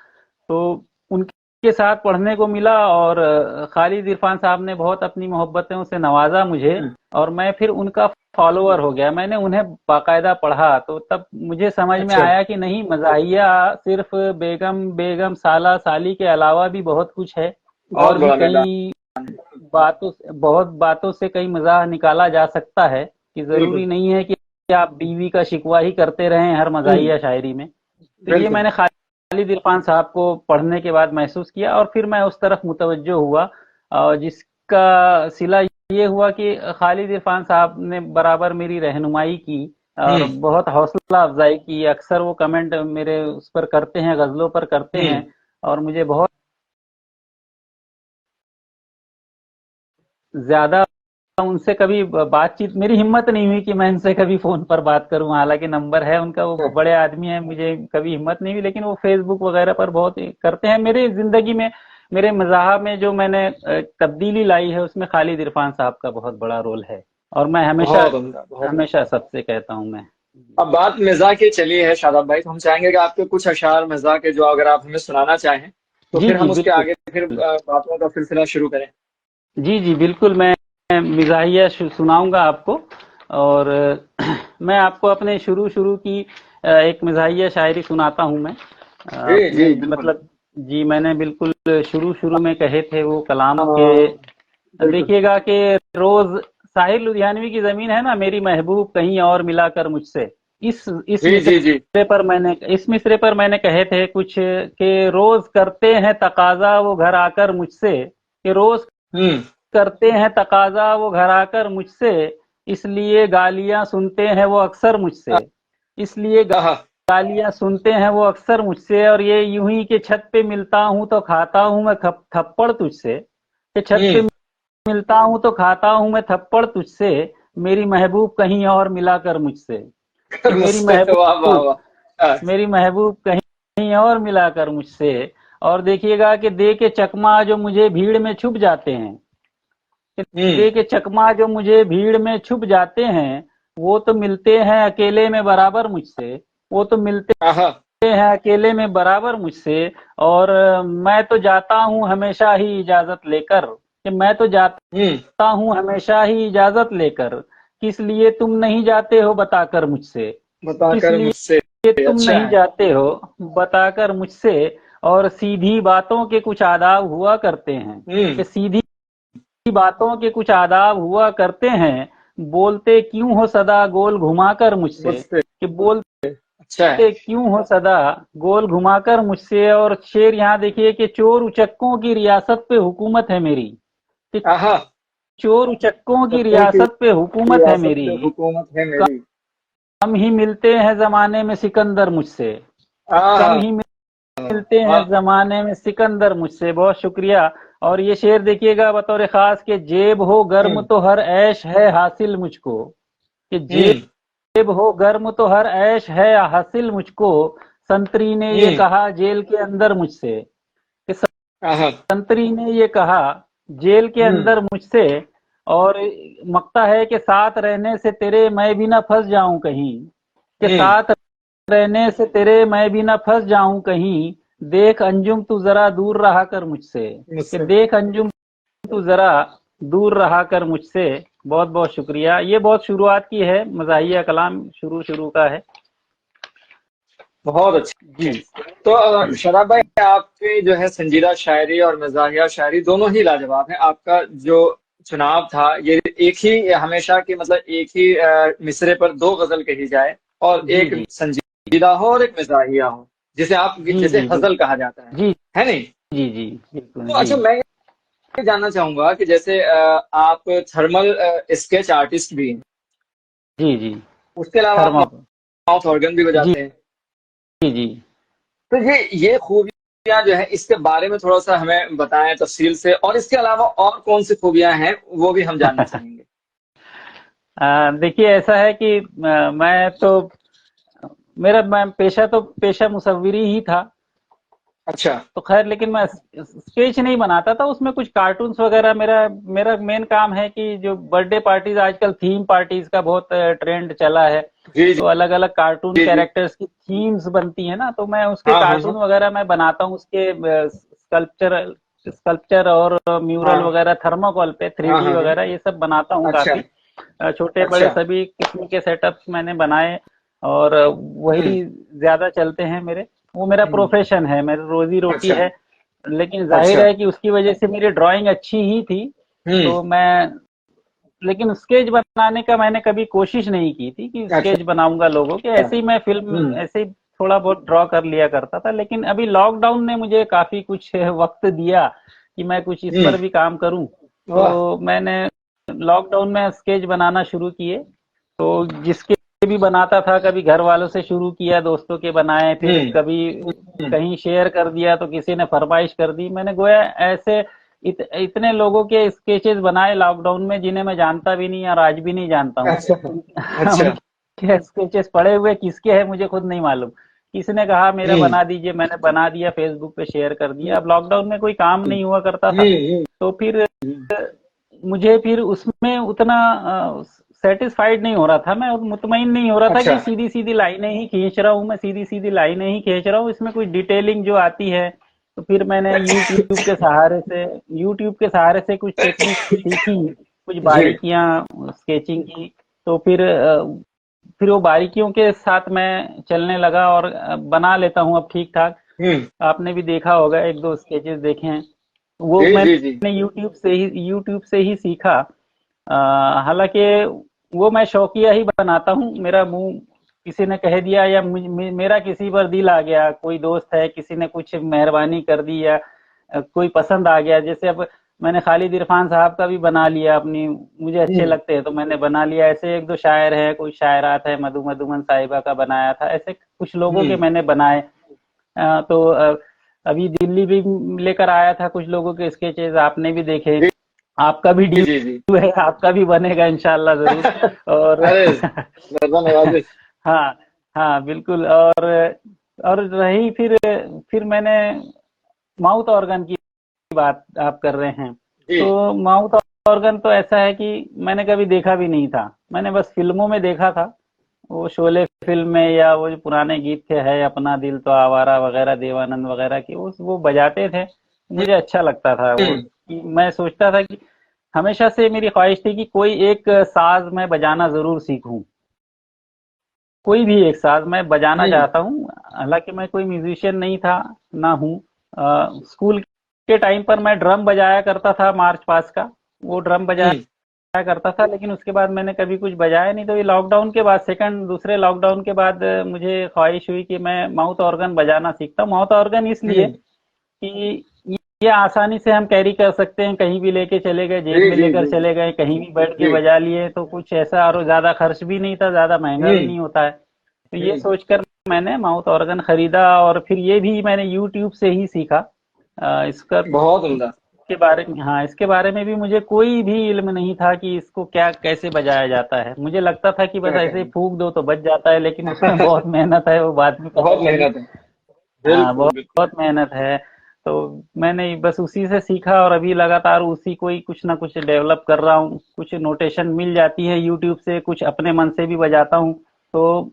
तो उनके साथ पढ़ने को मिला और खालिद इरफान साहब ने बहुत अपनी मोहब्बतों से नवाजा मुझे, हम्म। और मैं फिर उनका फॉलोअर हो गया। मैंने उन्हें बाकायदा पढ़ा, तो तब मुझे समझ में अच्छा। आया कि नहीं, मजाहिया सिर्फ बेगम बेगम साला साली के अलावा भी बहुत कुछ है, बहुत और भी बड़ा मैदान। कई बहुत बातों से कई मज़ाक निकाला जा सकता है, कि बिल्कुल। जरूरी नहीं है कि आप बीवी का शिकवा ही करते रहें हर हम्म। मजाहिया शायरी में। तो ये बिल्कुल। मैंने खालिद इरफान साहब को पढ़ने के बाद महसूस किया और फिर मैं उस तरफ मुतवज्जो हुआ, और जिसका सिला ये हुआ कि खालिद इरफान साहब ने बराबर मेरी रहनुमाई की और हम्म बहुत हौसला अफजाई की। अक्सर वो कमेंट मेरे उस पर करते हैं, गजलों पर करते हम्म। हैं, और मुझे बहुत ज्यादा उनसे कभी बातचीत, मेरी हिम्मत नहीं हुई कि मैं इनसे कभी फोन पर बात करूं। हालांकि नंबर है उनका, वो बड़े आदमी हैं, मुझे कभी हिम्मत नहीं हुई, लेकिन वो फेसबुक वगैरह पर बहुत करते हैं। मेरी जिंदगी में मेरे मज़ाह में जो मैंने तब्दीली लाई है उसमें खालिद इरफान साहब का बहुत बड़ा रोल है, और मैं हमेशा बहुत उम्दा, बहुत हमेशा उम्दा। सबसे कहता हूँ मैं। अब बात मिज़ाह की चली है शादाब भाई, तो हम चाहेंगे कि आपके कुछ अशार मिज़ाह के जो अगर आप हमें सुनाना चाहें, तो जी फिर जी हम उसके बिल्कुल। आगे फिर बातों का सिलसिला शुरू करें। जी जी बिल्कुल, मैं मिज़ाहिया सुनाऊंगा आपको। और मैं आपको अपने शुरू शुरू की एक मिज़ाहिया शायरी सुनाता हूँ मैं। जी अपने जी बिल्कुल। मतलब जी मैंने बिल्कुल शुरू शुरू में कहे थे वो कलाम के। हाँ, बिल्कुल। देखिएगा कि रोज साहिर लुधियानवी की जमीन है ना, मेरी महबूब कहीं और मिलाकर मुझसे। इस जी जी जी। मिसरे पर मैंने कहे थे कुछ कि रोज करते हैं तकाजा वो घर आकर मुझसे, कि रोज हम्म। करते हैं तकाजा वो घर आकर मुझसे, इसलिए गालियां सुनते हैं वो अक्सर मुझसे, इसलिए आहा। गालियां सुनते हैं वो अक्सर मुझसे। और ये यूं ही कि छत पे मिलता हूं तो खाता हूं मैं थप्पड़ तुझसे, कि छत पे हम्म। मिलता हूं तो खाता हूं मैं थप्पड़ तुझसे, मेरी महबूब कहीं और मिलाकर मुझसे, कि मुझसे, वाह वाह वाह। हाँ, मेरी महबूब कहीं और मिलाकर मुझसे। और देखिएगा कि दे के चकमा जो मुझे भीड़ में छुप जाते हैं, कि हम्म। दे के चकमा जो मुझे भीड़ में छुप जाते हैं, वो तो मिलते हैं अकेले में बराबर मुझसे, वो तो मिलते आहा। हैं अकेले में बराबर मुझसे। और मैं तो जाता हूँ हमेशा ही इजाजत लेकर, कि मैं तो जाता हम्म। हूँ हमेशा ही इजाजत लेकर, किस लिए तुम नहीं जाते हो बताकर मुझसे, किस बताकर लिए मुझसे। तुम अच्छा नहीं है। जाते हो बताकर मुझसे। और सीधी बातों के कुछ आदाब हुआ करते हैं, हम्म। कि सीधी बातों के कुछ आदाब हुआ करते हैं, बोलते क्यों हो सदा गोल घुमाकर मुझसे, मुझसे। कि बोलते अच्छा है। क्यों हो सदा गोल घुमाकर मुझसे। और शेर यहाँ देखिए कि चोर उचक्कों की रियासत पे हुकूमत है मेरी, कि आहा। चोर उचक्कों की सबकों की रियासत पे हुकूमत है रियासत मेरी, पे हुकूमत है मेरी। कम ही मिलते हैं जमाने में सिकंदर मुझसे, आहा। कम ही मिलते हैं वाह। जमाने में सिकंदर मुझसे। बहुत शुक्रिया। और ये शेर देखिएगा बतौर खास के जेब हो गर्म हम्म। तो हर ऐश है हासिल मुझको, कि हम्म। जेब हो गर्म तो हर ऐश है हासिल मुझको, संतरी ने ये हम्म। कहा जेल के अंदर मुझसे, कि आहा। संतरी ने ये कहा जेल के हम्म। अंदर मुझसे। और मकता है कि साथ रहने से तेरे मैं भी ना फंस जाऊं कहीं, कि हम्म। साथ रहने से तेरे मैं भी ना फंस जाऊं कहीं, देख अंजुम तू जरा दूर रहा कर मुझसे, कि मुझसे। देख अंजुम तू जरा दूर रहा कर मुझसे। बहुत बहुत शुक्रिया। ये बहुत शुरुआत की है, मज़ाहिया कलाम शुरू शुरू का है। बहुत अच्छे। जी तो शराब भाई, आपकी जो है संजीदा शायरी और मज़ाहिया शायरी दोनों ही लाजवाब है। आपका जो चुनाव था, ये एक ही हमेशा की मतलब एक ही मिसरे पर दो गजल कही जाए, और जी एक जी संजीदा हो और एक मज़ाहिया हो, जिसे आप जी जैसे जी गजल कहा जाता जी है नहीं? जी जी बिल्कुल तो जी अच्छा, मैं ये जानना चाहूंगा कि जैसे आप थर्मल स्केच आर्टिस्ट भी हैं, जी जी। उसके अलावा आप थर्माकोल। माउथ ऑर्गन भी जी बजाते हैं। जी जी। तो ये खूबियां जो है, इसके बारे में थोड़ा सा हमें बताएं तफसील से, और इसके अलावा और कौन सी खूबियां हैं वो भी हम जानना चाहेंगे। देखिए ऐसा है कि मैं तो मैं पेशा मुसव्विरी ही था। अच्छा। तो खैर लेकिन मैं स्केच नहीं बनाता था, उसमें कुछ कार्टून्स वगैरह। मेरा मेरा मेन काम है कि जो बर्थडे पार्टीज, आजकल थीम पार्टीज का बहुत ट्रेंड चला है, जी जी तो अलग अलग कार्टून जी जी। कैरेक्टर्स की थीम्स बनती है ना, तो मैं उसके हाँ हाँ कार्टून हाँ। वगैरह मैं बनाता हूँ, उसके स्कल्पचर स्कल्पचर और म्यूरल हाँ वगैरह थर्माकोल पे थ्री हाँ डी हाँ हाँ। वगैरह ये सब बनाता हूँ अच्छा। काफी। छोटे बड़े अच्छा। सभी किस्म के सेटअप्स मैंने बनाए, और हम्म। वही ज्यादा चलते हैं मेरे। वो मेरा हम्म। प्रोफेशन है, मेरी रोजी रोटी अच्छा। है। लेकिन जाहिर अच्छा। है कि उसकी वजह से मेरी ड्राइंग अच्छी ही थी। हम्म। तो मैं लेकिन स्केच बनाने का मैंने कभी कोशिश नहीं की थी कि अच्छा। स्केच बनाऊंगा लोगों के। ऐसे ही मैं फिल्म हम्म। ऐसे ही थोड़ा बहुत ड्रॉ कर लिया करता था। लेकिन अभी लॉकडाउन ने मुझे काफी कुछ वक्त दिया कि मैं कुछ इस हम्म। पर भी काम करूं। वाह। तो मैंने लॉकडाउन में स्केच बनाना शुरू किए। तो जिसके भी बनाता था, कभी घर वालों से शुरू किया, दोस्तों के बनाए, फिर हम्म। कभी हम्म। कहीं शेयर कर दिया, तो किसी ने फरमाइश कर दी। मैंने गोया ऐसे इतने लोगों के स्केचेस बनाए लॉकडाउन में जिन्हें मैं जानता भी नहीं और आज भी नहीं जानता हूँ। अच्छा। अच्छा। उनके स्केचेस पड़े हुए किसके हैं मुझे खुद नहीं मालूम। किसी ने कहा मेरा बना दीजिए, मैंने बना दिया, फेसबुक पे शेयर कर दिया। अब लॉकडाउन में कोई काम नहीं हुआ करता था, तो फिर मुझे फिर उसमें उतना सेटिस्फाइड नहीं हो रहा था, मैं मुतमईन नहीं हो रहा था अच्छा। कि सीधी सीधी लाइनें ही खींच रहा हूँ, मैं सीधी सीधी लाइनें ही खींच रहा हूँ, इसमें कोई डिटेलिंग जो आती है। तो फिर मैंने यूट्यूब के सहारे से कुछ टेक्निक सीखी, कुछ जी। बारीकियां स्केचिंग की। तो फिर वो बारीकियों के साथ मैं चलने लगा और बना लेता हूँ अब ठीक ठाक। हम्म। आपने भी देखा होगा, एक दो स्केचेस देखे हैं, वो जी जी जी। मैंने यूट्यूब से ही सीखा। हालांकि वो मैं शौकिया ही बनाता हूँ, मेरा मुंह किसी ने कह दिया या मेरा किसी पर दिल आ गया, कोई दोस्त है किसी ने कुछ मेहरबानी कर दी या कोई पसंद आ गया, जैसे अब मैंने खालिद इरफान साहब का भी बना लिया अपनी, मुझे अच्छे लगते हैं तो मैंने बना लिया। ऐसे एक दो शायर है, कुछ शायरात है, मधु मधुमन साहिबा का बनाया था, ऐसे कुछ लोगों के मैंने बनाए। तो अभी दिल्ली भी लेकर आया था कुछ लोगों के स्केचेस, आपने भी देखे, जी आपका भी जी ड्यू जी जी। है, आपका भी बनेगा इंशाल्लाह जरूर। और अरे मेहरबान नवाजिश। हाँ, हाँ बिल्कुल। और रही फिर मैंने माउथ ऑर्गन की बात आप कर रहे हैं, जी तो माउथ ऑर्गन तो ऐसा है कि मैंने कभी देखा भी नहीं था, मैंने बस फिल्मों में देखा था, वो शोले फिल्म में, या वो जो पुराने गीत थे, है अपना दिल तो आवारा वगैरह, देवानंद वगैरह की, वो बजाते थे, मुझे अच्छा लगता था वो, हम्म कि मैं सोचता था कि हमेशा से मेरी ख्वाहिश थी कि कोई एक साज मैं बजाना जरूर सीखूं, कोई भी एक साज मैं बजाना हम्म चाहता हूँ। हालांकि मैं कोई म्यूजिशियन नहीं था, ना हूँ। स्कूल के टाइम पर मैं ड्रम बजाया करता था, मार्च पास का, वो ड्रम हम्म बजाया करता था, लेकिन उसके बाद मैंने कभी कुछ बजाया नहीं। तो ये लॉकडाउन के बाद, दूसरे लॉकडाउन के बाद मुझे ख्वाहिश हुई कि मैं माउथ ऑर्गन बजाना सीखता हूँ। माउथ ऑर्गन इसलिए हम्म। कि ये आसानी से हम कैरी कर सकते हैं, कहीं भी लेके चले गए, जेब जी में जी लेकर जी चले गए, कहीं भी बैठ के जी। बजा लिए, तो कुछ ऐसा, और ज्यादा खर्च भी नहीं था, ज्यादा महंगा भी हम्म नहीं होता है। तो ये सोचकर मैंने माउथ ऑर्गन खरीदा, और फिर ये भी मैंने यूट्यूब से ही सीखा। इसका बहुत उम्दा। इसके बारे में, हाँ, इसके बारे में भी मुझे कोई भी इल्म नहीं था कि इसको क्या कैसे बजाया जाता है। मुझे लगता था कि बस क्या ऐसे ही कहना। फूंक दो तो बज जाता है, लेकिन उसमें बहुत मेहनत है, वो बाद में पता बहुत चली। मेहनत है। हाँ, बिल्कुल बहुत बिल्कुल। बहुत मेहनत है। तो मैंने बस उसी से सीखा, और अभी लगातार उसी को ही कुछ ना कुछ डेवलप कर रहा हूँ। कुछ नोटेशन मिल जाती है यूट्यूब से, कुछ अपने मन से भी बजाता हूँ। तो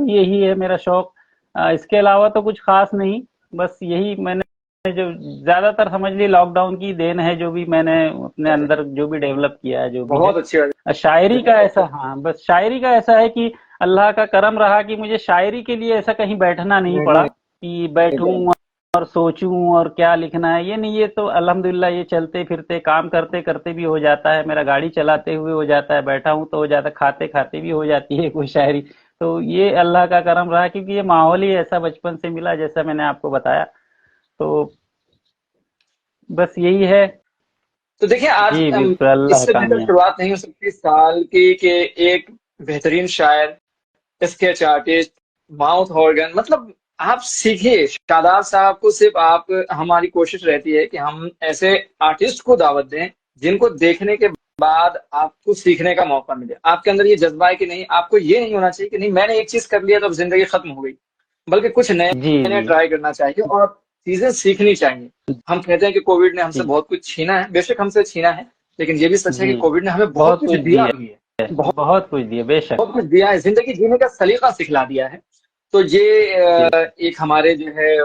यही है मेरा शौक। इसके अलावा तो कुछ खास नहीं, बस यही मैंने जो ज्यादातर समझ ली लॉकडाउन की देन है, जो भी मैंने अपने अंदर जो भी डेवलप किया है, जो भी है। बहुत अच्छी बात शायरी का ऐसा, हाँ, बस शायरी का ऐसा है कि अल्लाह का करम रहा कि मुझे शायरी के लिए ऐसा कहीं बैठना नहीं है। पड़ा, नहीं कि नहीं बैठूं नहीं। और सोचूं और क्या लिखना है, ये नहीं। ये तो अल्हम्दुलिल्लाह ये चलते फिरते काम करते करते भी हो जाता है, मेरा गाड़ी चलाते हुए हो जाता है, बैठा हूं तो हो जाता है, खाते खाते भी हो जाती है कोई शायरी। तो ये अल्लाह का करम रहा, क्योंकि ये माहौल ही ऐसा बचपन से मिला, जैसा मैंने आपको बताया। तो बस यही है। तो देखिए आज जी बिल्कुल, अल्लाह इससे बेहतर कामयाब। शुरुआत नहीं हो सकती साल की कि एक बेहतरीन शायर, स्केच आर्टिस्ट, माउथ ऑर्गन, मतलब आप सीखिए शादाब साहब को। सिर्फ आप, हमारी कोशिश रहती है कि हम ऐसे आर्टिस्ट को दावत दें जिनको देखने के बाद आपको सीखने का मौका मिले। आपके अंदर ये जज्बा है कि नहीं, आपको ये नहीं होना चाहिए कि नहीं मैंने एक चीज कर लिया तो अब जिंदगी खत्म हो गई, बल्कि कुछ नए जी नए जी ट्राई करना चाहिए और चीजें सीखनी चाहिए। हम कहते हैं कि कोविड ने हमसे जी बहुत कुछ छीना है, बेशक हमसे छीना है, लेकिन ये भी सच है जी, कि कोविड ने हमें बहुत बहुत कुछ कुछ दिया दिया भी है। है, बहुत बहुत कुछ दिया, बेशक। बहुत कुछ दिया है, जिंदगी जीने का सलीका सिखला दिया है। तो ये बेशक। एक हमारे जो है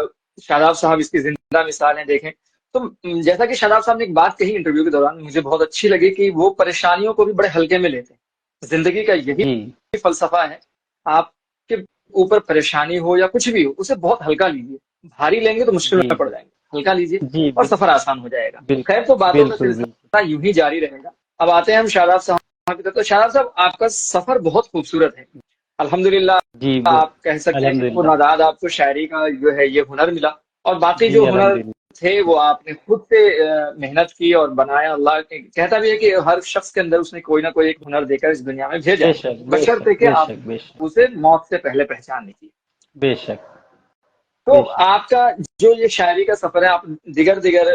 शादाब साहब इसकी जिंदा मिसाल है। देखें तो जैसा कि शादाब साहब ने एक बात कही इंटरव्यू के दौरान, मुझे बहुत अच्छी लगी कि वो परेशानियों को भी बड़े हल्के में लेते हैं। जिंदगी का यही जी फलसफा है, आपके ऊपर परेशानी हो या कुछ भी हो उसे बहुत हल्का लीजिए। भारी लेंगे तो मुश्किल जी में पड़ जाएंगे, हल्का लीजिए जी, और सफर आसान हो जाएगा। बिल्कुल खैर, तो बातों का बिल्कुल बिल्कुल। सिलसिला यूं ही जारी रहेगा। अब आते हैं हम शादाब साहब की तरफ। तो शादाब साहब, आपका सफर बहुत खूबसूरत है, अल्हम्दुलिल्लाह। जी आप कह सकते हैं कि अल्हम्दुलिल्लाह। खुदादाद आपको शायरी का जो है ये हुनर मिला, और बाकी जी जो हुनर अल्हम्दुलिल्लाह। थे वो आपने खुद से मेहनत की और बनाया। अल्लाह कहता भी है कि हर शख्स के अंदर उसने कोई ना कोई एक हुनर देकर इस दुनिया में भेजा है, बेशक बेशक बशर्ते कि आप बेशक बेशक उसे मौत से पहले पहचान लीजिए। बेशक तो बेशक। आपका जो ये शायरी का सफर है, आप दिगर दिगर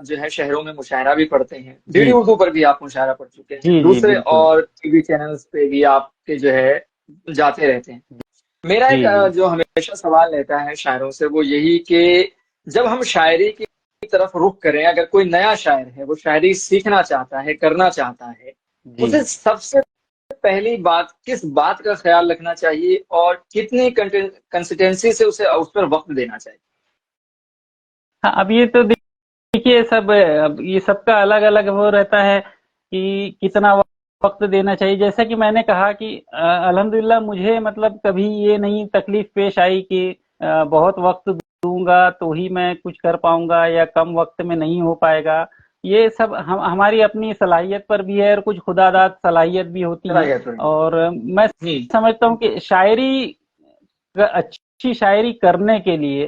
जो है शहरों में मुशायरा भी पढ़ते हैं, डीडी जी उर्दू पर भी आप मुशायरा पढ़ चुके हैं, जी जी दूसरे बिल्कुल। और टीवी चैनल्स पे भी आपके जो है जाते रहते हैं। मेरा जी एक जी जो हमेशा सवाल रहता है शायरों से वो यही कि जब हम शायरी की तरफ रुख करें, अगर कोई नया शायर है वो शायरी सीखना चाहता है, करना चाहता है, जी। उसे सबसे पहली बात किस बात का ख्याल रखना चाहिए और कितनी कंसिस्टेंसी से उसे उस पर वक्त देना चाहिए? हाँ, अब ये तो देखिए सब, अब ये सबका अलग अलग वो रहता है कि कितना वक्त देना चाहिए। जैसा कि मैंने कहा कि अल्हम्दुलिल्लाह मुझे मतलब कभी ये नहीं तकलीफ पेश आई कि बहुत वक्त दूंगा तो ही मैं कुछ कर पाऊंगा या कम वक्त में नहीं हो पाएगा। ये सब हम हमारी अपनी सलाहियत पर भी है और कुछ खुदादाद सलाहियत भी होती है। चला तो और मैं हम्म। समझता हूँ कि शायरी, अच्छी शायरी करने के लिए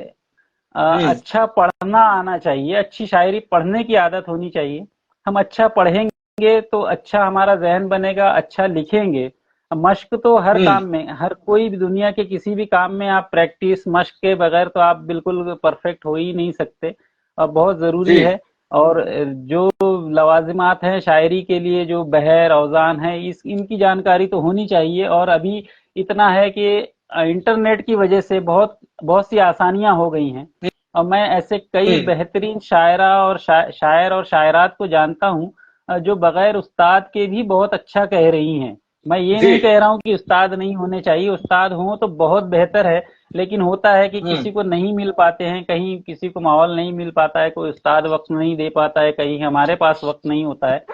हम्म। अच्छा पढ़ना आना चाहिए, अच्छी शायरी पढ़ने की आदत होनी चाहिए। हम अच्छा पढ़ेंगे तो अच्छा हमारा ज़हन बनेगा, अच्छा लिखेंगे। मश्क तो हर हम्म। काम में, हर कोई भी दुनिया के किसी भी काम में आप प्रैक्टिस मश्क के बगैर तो आप बिल्कुल परफेक्ट हो ही नहीं सकते, और बहुत ज़रूरी जी। है। और जो लवाजिमात हैं शायरी के लिए, जो बहर औज़ान है, इस इनकी जानकारी तो होनी चाहिए। और अभी इतना है कि इंटरनेट की वजह से बहुत बहुत सी आसानियां हो गई हैं। और मैं ऐसे कई हम्म। बेहतरीन शायरा और शायर और शायरात को जानता हूँ जो बगैर उस्ताद के भी बहुत अच्छा कह रही हैं। मैं ये जी। नहीं कह रहा हूँ कि उस्ताद नहीं होने चाहिए, उस्ताद हों तो बहुत बेहतर है। लेकिन होता है कि हम्म। किसी को नहीं मिल पाते हैं, कहीं किसी को माहौल नहीं मिल पाता है, कोई उस्ताद वक्त नहीं दे पाता है, कहीं हमारे पास वक्त नहीं होता है।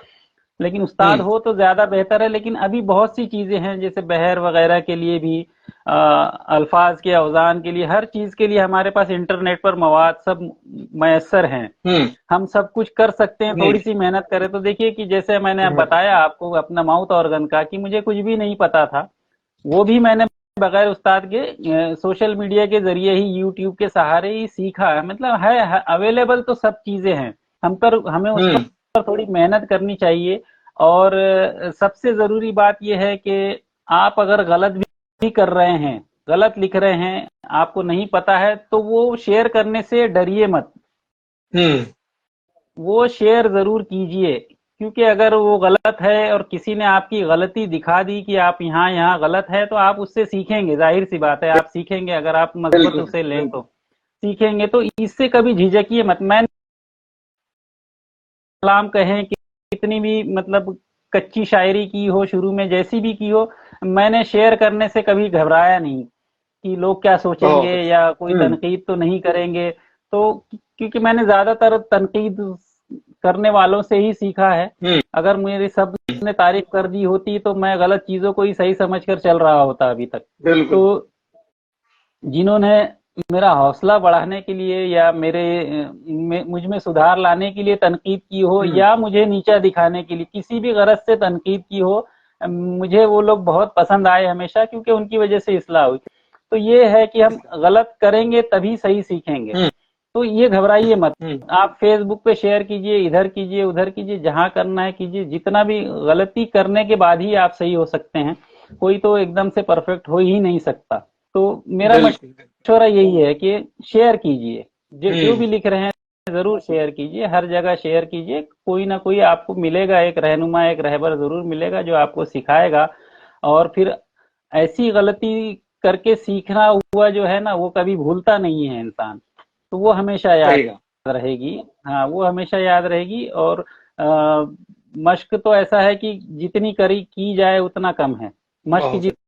लेकिन उस्ताद हम्म। हो तो ज्यादा बेहतर है। लेकिन अभी बहुत सी चीजें हैं, जैसे बहर वगैरह के लिए भी, अल्फाज के अवजान के लिए, हर चीज के लिए हमारे पास इंटरनेट पर मवाद सब मैसर हैं। हम्म। हम सब कुछ कर सकते हैं, हम्म। थोड़ी सी मेहनत करें तो। देखिए कि जैसे मैंने अब हम्म। बताया आपको अपना माउथ ऑर्गन का, कि मुझे कुछ भी नहीं पता था, वो भी मैंने बगैर उस्ताद के सोशल मीडिया के जरिए ही, यूट्यूब के सहारे ही सीखा है। मतलब है अवेलेबल तो सब चीजें हैं, हम पर हमें उस हम्म। पर थोड़ी मेहनत करनी चाहिए। और सबसे जरूरी बात यह है कि आप अगर गलत भी कर रहे हैं, गलत लिख रहे हैं, आपको नहीं पता है, तो वो शेयर करने से डरिए मत, हम्म। वो शेयर जरूर कीजिए। क्योंकि अगर वो गलत है और किसी ने आपकी गलती दिखा दी कि आप यहाँ यहाँ गलत है, तो आप उससे सीखेंगे, जाहिर सी बात है आप सीखेंगे, अगर आप मस्बत बिल्कुल उसे लें तो बिल्कुल। सीखेंगे। तो इससे कभी झिझकिए मत। मैं सलाम कहें कि कितनी भी मतलब कच्ची शायरी की हो, शुरू में जैसी भी की हो, मैंने शेयर करने से कभी घबराया नहीं कि लोग क्या सोचेंगे बहुत अच्छा। या कोई हम्म। तनकीद तो नहीं करेंगे। तो क्योंकि मैंने ज्यादातर तनकीद करने वालों से ही सीखा है। हम्म। अगर मेरी सब ने तारीफ कर दी होती तो मैं गलत चीजों को ही सही समझकर चल रहा होता अभी तक। बिल्कुल। तो जिन्होंने मेरा हौसला बढ़ाने के लिए या मुझ में सुधार लाने के लिए तनकीद की हो, हम्म। या मुझे नीचा दिखाने के लिए किसी भी गरज से तनकीद की हो, मुझे वो लोग बहुत पसंद आए हमेशा, क्योंकि उनकी वजह से इस्लाह हुई। तो ये है कि हम गलत करेंगे तभी सही सीखेंगे। हम्म। तो ये घबराइए मत। हम्म। आप फेसबुक पे शेयर कीजिए, इधर कीजिए, उधर कीजिए, जहां करना है कीजिए। जितना भी गलती करने के बाद ही आप सही हो सकते हैं, कोई तो एकदम से परफेक्ट हो ही नहीं सकता। तो मेरा बिल्कुल। मशवरा यही है कि शेयर कीजिए, जो हम्म। भी लिख रहे हैं जरूर शेयर कीजिए, हर जगह शेयर कीजिए। कोई ना कोई आपको मिलेगा, एक रहनुमा, एक रहबर जरूर मिलेगा जो आपको सिखाएगा। और फिर ऐसी गलती करके सीखना हुआ जो है ना, वो कभी भूलता नहीं है इंसान, तो वो हमेशा याद सही कहा। रहेगी। हाँ, वो हमेशा याद रहेगी। और मश्क तो ऐसा है कि जितनी करी की जाए उतना कम है। मश्क बहुत जितनी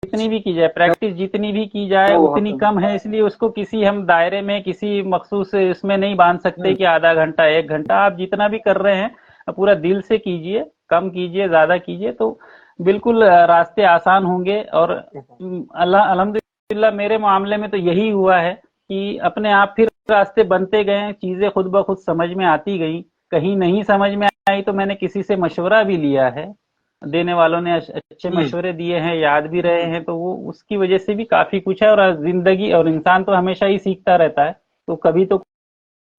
अच्छा। भी की जाए, प्रैक्टिस जितनी भी की जाए वो बहुत उतनी कम। कम है। इसलिए उसको किसी हम दायरे में, किसी मखसूस इसमें नहीं बांध सकते हम्म। कि आधा घंटा, एक घंटा। आप जितना भी कर रहे हैं पूरा दिल से कीजिए, कम कीजिए ज्यादा कीजिए, तो बिल्कुल रास्ते आसान होंगे। और अल्लाह अल्हम्दुलिल्लाह मेरे मामले में तो यही हुआ है कि अपने आप फिर रास्ते बनते गए, चीजें खुद ब खुद समझ में आती गई। कहीं नहीं समझ में आई तो मैंने किसी से मशवरा भी लिया है, देने वालों ने अच्छे हम्म। मशवरे दिए हैं, याद भी रहे हैं। तो वो उसकी वजह से भी काफी कुछ है। और जिंदगी और इंसान तो हमेशा ही सीखता रहता है, तो कभी तो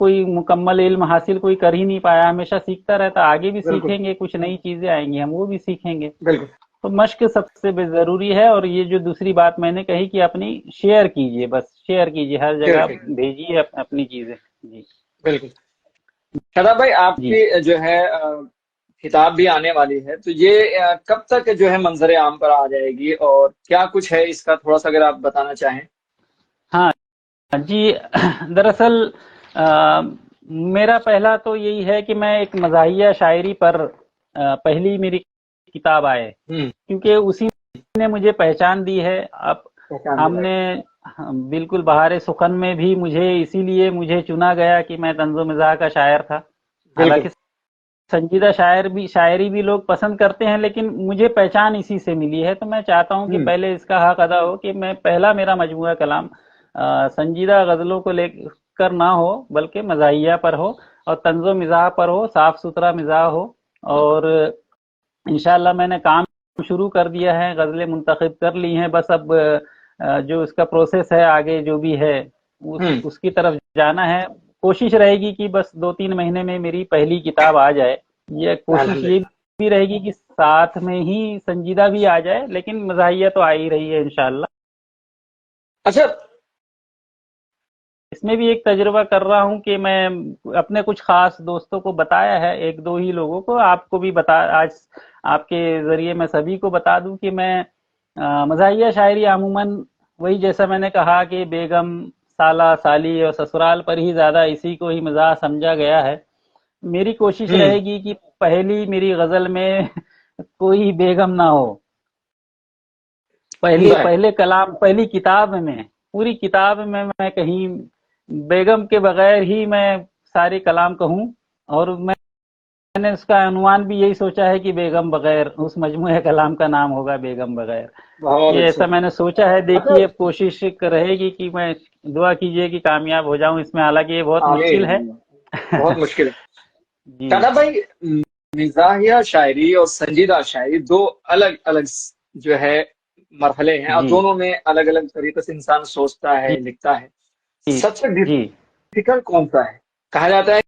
कोई मुकम्मल इल्म हासिल कोई कर ही नहीं पाया, हमेशा सीखता रहता। आगे भी बिल्कुल सीखेंगे, कुछ नई चीजें आएंगी, हम वो भी सीखेंगे। बिल्कुल। तो मश्क सबसे जरूरी है। और ये जो दूसरी बात मैंने कही कि अपनी शेयर कीजिए, बस शेयर कीजिए, हर शेयर जगह करिए। भेजिए अपनी चीजें। जी बिल्कुल। शादाब भाई जी आपकी जो है किताब भी आने वाली है, तो ये कब तक जो है मंजर आम पर आ जाएगी और क्या कुछ है इसका, थोड़ा सा अगर आप बताना चाहें। हाँ जी। दरअसल अ, मेरा पहला तो यही है कि मैं एक मज़ाहिया शायरी पर पहली मेरी किताब आए, हम्म। क्योंकि उसी ने मुझे पहचान दी है। अब पहचान दिया हमने, है। हाँ, बिल्कुल, बहार सुखन में भी मुझे इसीलिए मुझे चुना गया कि मैं तंज़ो मिज़ाह का शायर था। बिल्कुल। हालांकि संजीदा शायरी भी लोग पसंद करते हैं, लेकिन मुझे पहचान इसी से मिली है। तो मैं चाहता हूं कि हम्म। पहले इसका हक अदा हो कि मैं पहला मेरा मजमूआ कलाम संजीदा गजलों को लेकर ना हो, बल्कि मज़ाहिया पर हो और तंज़ो मिज़ाह पर हो, साफ सुथरा मिज़ाह हो। और इंशाल्लाह मैंने काम शुरू कर दिया है, गजलें मुंतखब कर ली हैं। बस अब जो इसका प्रोसेस है आगे जो भी है हम्म। उसकी तरफ जाना है। कोशिश रहेगी कि बस 2-3 महीने में मेरी पहली किताब आ जाए। ये कोशिश ये अल्हम्दुलिल्लाह। भी रहेगी कि साथ में ही संजीदा भी आ जाए, लेकिन मज़ाहिया तो आ ही रही है इंशाल्लाह। अच्छा। इसमें भी एक तजुर्बा कर रहा हूँ कि मैं अपने कुछ खास दोस्तों को बताया है, एक दो ही लोगों को, आपको भी बता, आज आपके जरिए मैं सभी को बता दूं कि मैं मज़ाहिया शायरी अमूमन वही, जैसा मैंने कहा कि बेगम, साला, साली और ससुराल पर ही ज्यादा, इसी को ही मज़ाह समझा गया है। मेरी कोशिश हम्म। रहेगी कि पहली मेरी गजल में कोई बेगम ना हो। पहले उम्दा है। पहले कलाम, पहली किताब में, पूरी किताब में मैं कहीं बेगम के बगैर ही मैं सारे कलाम कहूँ। और मैंने उसका अनुमान भी यही सोचा है कि बेगम बगैर, उस मजमूए कलाम का नाम होगा बेगम बगैर। बहुत ये अच्छे। ऐसा मैंने सोचा है। अच्छा। देखिए, अब कोशिश रहेगी कि मैं, दुआ कीजिए कि कामयाब हो जाऊं इसमें, हालांकि ये बहुत आमीन मुश्किल है। आमीन। बहुत मुश्किल है। जी। शादाब भाई, मिजाहिया शायरी और संजीदा शायरी दो अलग अलग जो है मरहले हैं, और जी। दोनों में अलग अलग तरीके से इंसान सोचता जी। है, लिखता है। जी। सबसे जी। डिफिकल्ट कौन सा है? कहा जाता है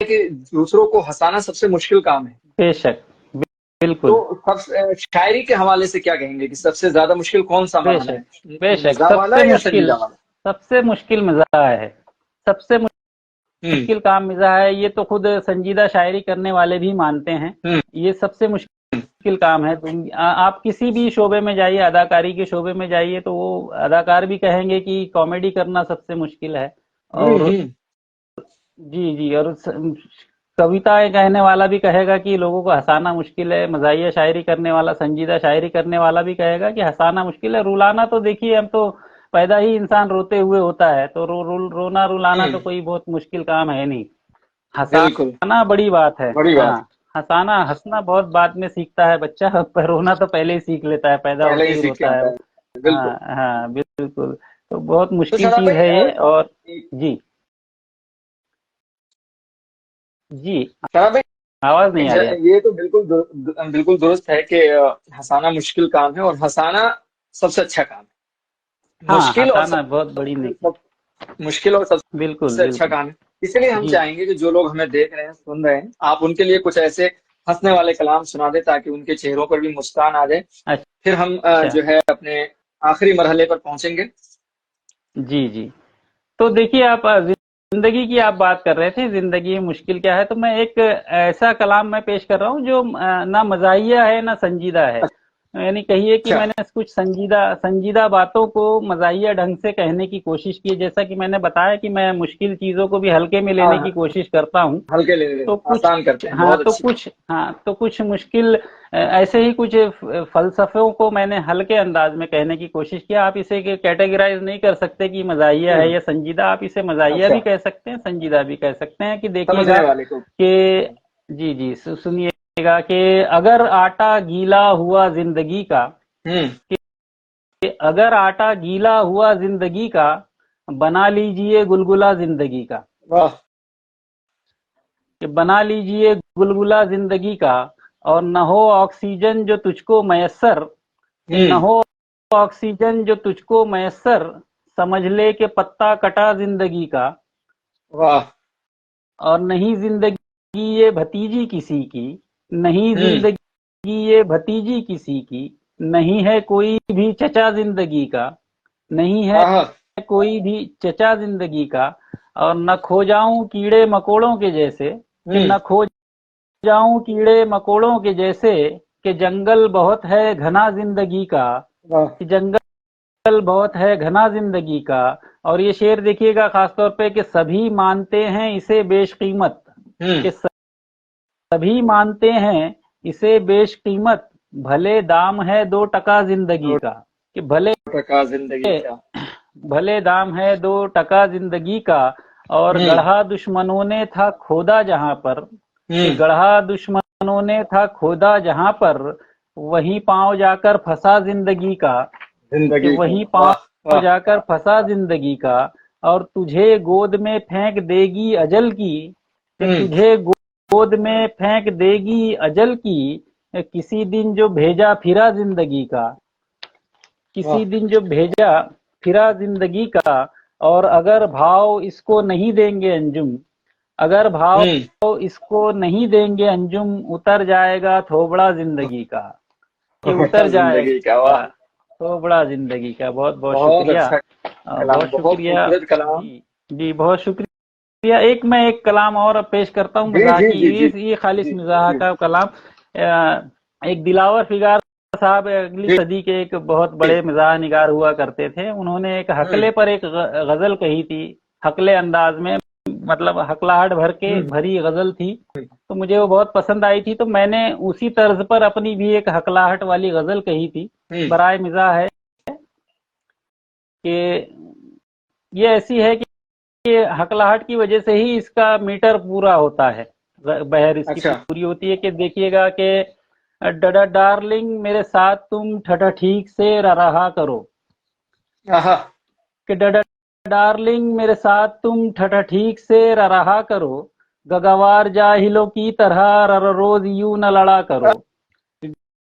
कि दूसरों को हंसाना सबसे मुश्किल काम है। बेशक। तो बिल्कुल। सब शायरी के हवाले से क्या कहेंगे कि सबसे ज्यादा मुश्किल कौन सा मरहला बेशक। है, बेशक मिजाह वाला सबसे या मुश्किल, संजीदा वाला? सबसे मुश्किल मिजाज है। सबसे हम्म। मुश्किल काम मिजाज है, ये तो खुद संजीदा शायरी करने वाले भी मानते हैं। हम्म। ये सबसे मुश्किल काम है। आप किसी भी शोबे में जाइए, अदाकारी के शोबे में जाइए, तो वो अदाकार भी कहेंगे कि कॉमेडी करना सबसे मुश्किल है। और हम्म। जी जी, और कविताएं कहने वाला भी कहेगा कि लोगों को हंसाना मुश्किल है। मज़ाहिया शायरी करने वाला, संजीदा शायरी करने वाला भी कहेगा कि हंसाना मुश्किल है। रुलाना तो देखिए, हम तो पैदा ही इंसान रोते हुए होता है, तो रोना रुलाना तो हम्म। कोई बहुत मुश्किल काम है नहीं। बिल्कुल। हंसाना बड़ी बात है। बड़ी हाँ, बात। हंसाना, हंसना बहुत बाद में सीखता है बच्चा, पर रोना तो पहले ही सीख लेता है, पैदा पहले होते ही ही सीख के रोता है आता वो। है। हाँ बिल्कुल। हाँ, बिल्कुल। तो बहुत तो मुश्किल शादाब चीज भाई, है ये। और जी। जी। शादाब भाई, आवाज नहीं आ रही है। ये तो बिल्कुल बिल्कुल दुरुस्त है कि हंसाना मुश्किल काम है और हंसाना सबसे अच्छा काम है। हाँ, मुश्किल और हँसाना बहुत बड़ी नेकी। मुश्किल और बिल्कुल, सबसे अच्छा बिल्कुल। काम है। इसीलिए हम जी। चाहेंगे कि जो लोग हमें देख रहे हैं, सुन रहे हैं, आप उनके लिए कुछ ऐसे हंसने वाले कलाम सुना दे ताकि उनके चेहरों पर भी मुस्कान आ जाए। फिर हम अच्छा। जो है अपने आखिरी मरहले पर पहुंचेंगे। जी, जी। तो देखिए, आप जिंदगी की आप बात कर रहे थे, जिंदगी में मुश्किल क्या है, तो मैं एक ऐसा कलाम मैं पेश कर रहा हूँ जो ना मज़ाहिया है ना संजीदा है। यानी कहिए कि अच्छा। मैंने कुछ संजीदा संजीदा बातों को मज़ाहिया ढंग से कहने की कोशिश की है। जैसा कि मैंने बताया कि मैं मुश्किल चीजों को भी हल्के में हाँ लेने की हाँ। कोशिश करता हूँ। हल्के ले ले, तो कुछ, आसान करते हैं, हाँ बहुत तो अच्छी। कुछ, हाँ तो कुछ मुश्किल, ऐसे ही कुछ फलसफों को मैंने हल्के अंदाज में कहने की कोशिश किया। आप इसे कैटेगराइज नहीं कर सकते कि मज़ाहिया है हम्म। या संजीदा। आप इसे मज़ाहिया अच्छा। भी कह सकते हैं, संजीदा भी कह सकते हैं। कि देखिएगा समझने वाले को। कि, जी जी, सुनिएगा कि अगर आटा गीला हुआ जिंदगी का, हम्म। कि अगर आटा गीला हुआ जिंदगी का, बना लीजिए गुलगुला जिंदगी का। वाह। कि बना लीजिए गुलगुला जिंदगी का, और न हो ऑक्सीजन जो तुझको मयसर, कि न हम्म। हो ऑक्सीजन जो तुझको मयसर, समझ ले कि पत्ता कटा जिंदगी का। वाह। और नहीं जिंदगी ये भतीजी किसी की, नहीं हम्म। जिंदगी ये भतीजी किसी की, नहीं है कोई भी चचा जिंदगी का, नहीं है आहा। कोई भी चचा जिंदगी का। और न खो जाऊं कीड़े मकोड़ों के जैसे, कि हम्म। न खो जाऊं कीड़े मकोड़ों के जैसे, कि जंगल बहुत है घना जिंदगी का, वाह। कि जंगल बहुत है घना जिंदगी का। और ये शेर देखिएगा खासतौर पे कि सभी मानते हैं इसे बेशकीमत, कि सभी मानते हैं इसे बेशकीमत, भले दाम है 2 टका जिंदगी 2 का, कि भले टका जिंदगी का। भले दाम है 2 टका जिंदगी का। और हम्म। गढ़ा दुश्मनों ने था खोदा जहां पर, कि हम्म। गढ़ा दुश्मनों ने था खोदा जहां पर, वहीं पांव जाकर फंसा जिंदगी का, कि जिंदगी का। वहीं वाह पांव वाह। जाकर फंसा जिंदगी का। और तुझे गोद में फेंक देगी अजल की, कि हम्म। तुझे गोद में फेंक देगी अजल की, किसी दिन जो भेजा फिरा जिंदगी का, किसी वाह। दिन जो भेजा फिरा जिंदगी का। और अगर भाव इसको नहीं देंगे अंजुम, अगर हम्म। भाव इसको नहीं देंगे अंजुम, उतर जाएगा थोबड़ा जिंदगी का, कि टका उतर जिंदगी का। वाह। जाएगा थोबड़ा जिंदगी का। बहुत बहुत बहुत शुक्रिया। अच्छा कलाम, बहुत बहुत शुक्रिया खूबसूरत कलाम। जी। जी बहुत शुक्रिया। एक कलाम और पेश करता हूँ जी मिजाह जी की, जी जी ये खालिश जी मिजाह जी का कलाम। एक दिलावर फिगार साहब अगली जी सदी के एक बहुत जी। बड़े मिजाह निगार हुआ करते थे। उन्होंने एक हकले पर एक गजल कही थी, हकले अंदाज में, मतलब हकलाहट हम्म। भरी गजल थी। तो मुझे वो बहुत पसंद आई थी, तो मैंने उसी तर्ज पर अपनी भी एक हकलाहट वाली गजल कही थी। हम्म। बराए मिजाह है कि ये ऐसी है कि हकलाहट की वजह से ही इसका मीटर पूरा होता है, बहर इसकी अच्छा। पूरी होती है। कि देखिएगा कि डडा डार्लिंग मेरे साथ तुम ठठा ठीक से रहा करो, आहा। कि डडा डार्लिंग मेरे साथ तुम ठठा ठीक से रहा करो, गगवार जाहिलों की तरह रोज यूं न लड़ा करो,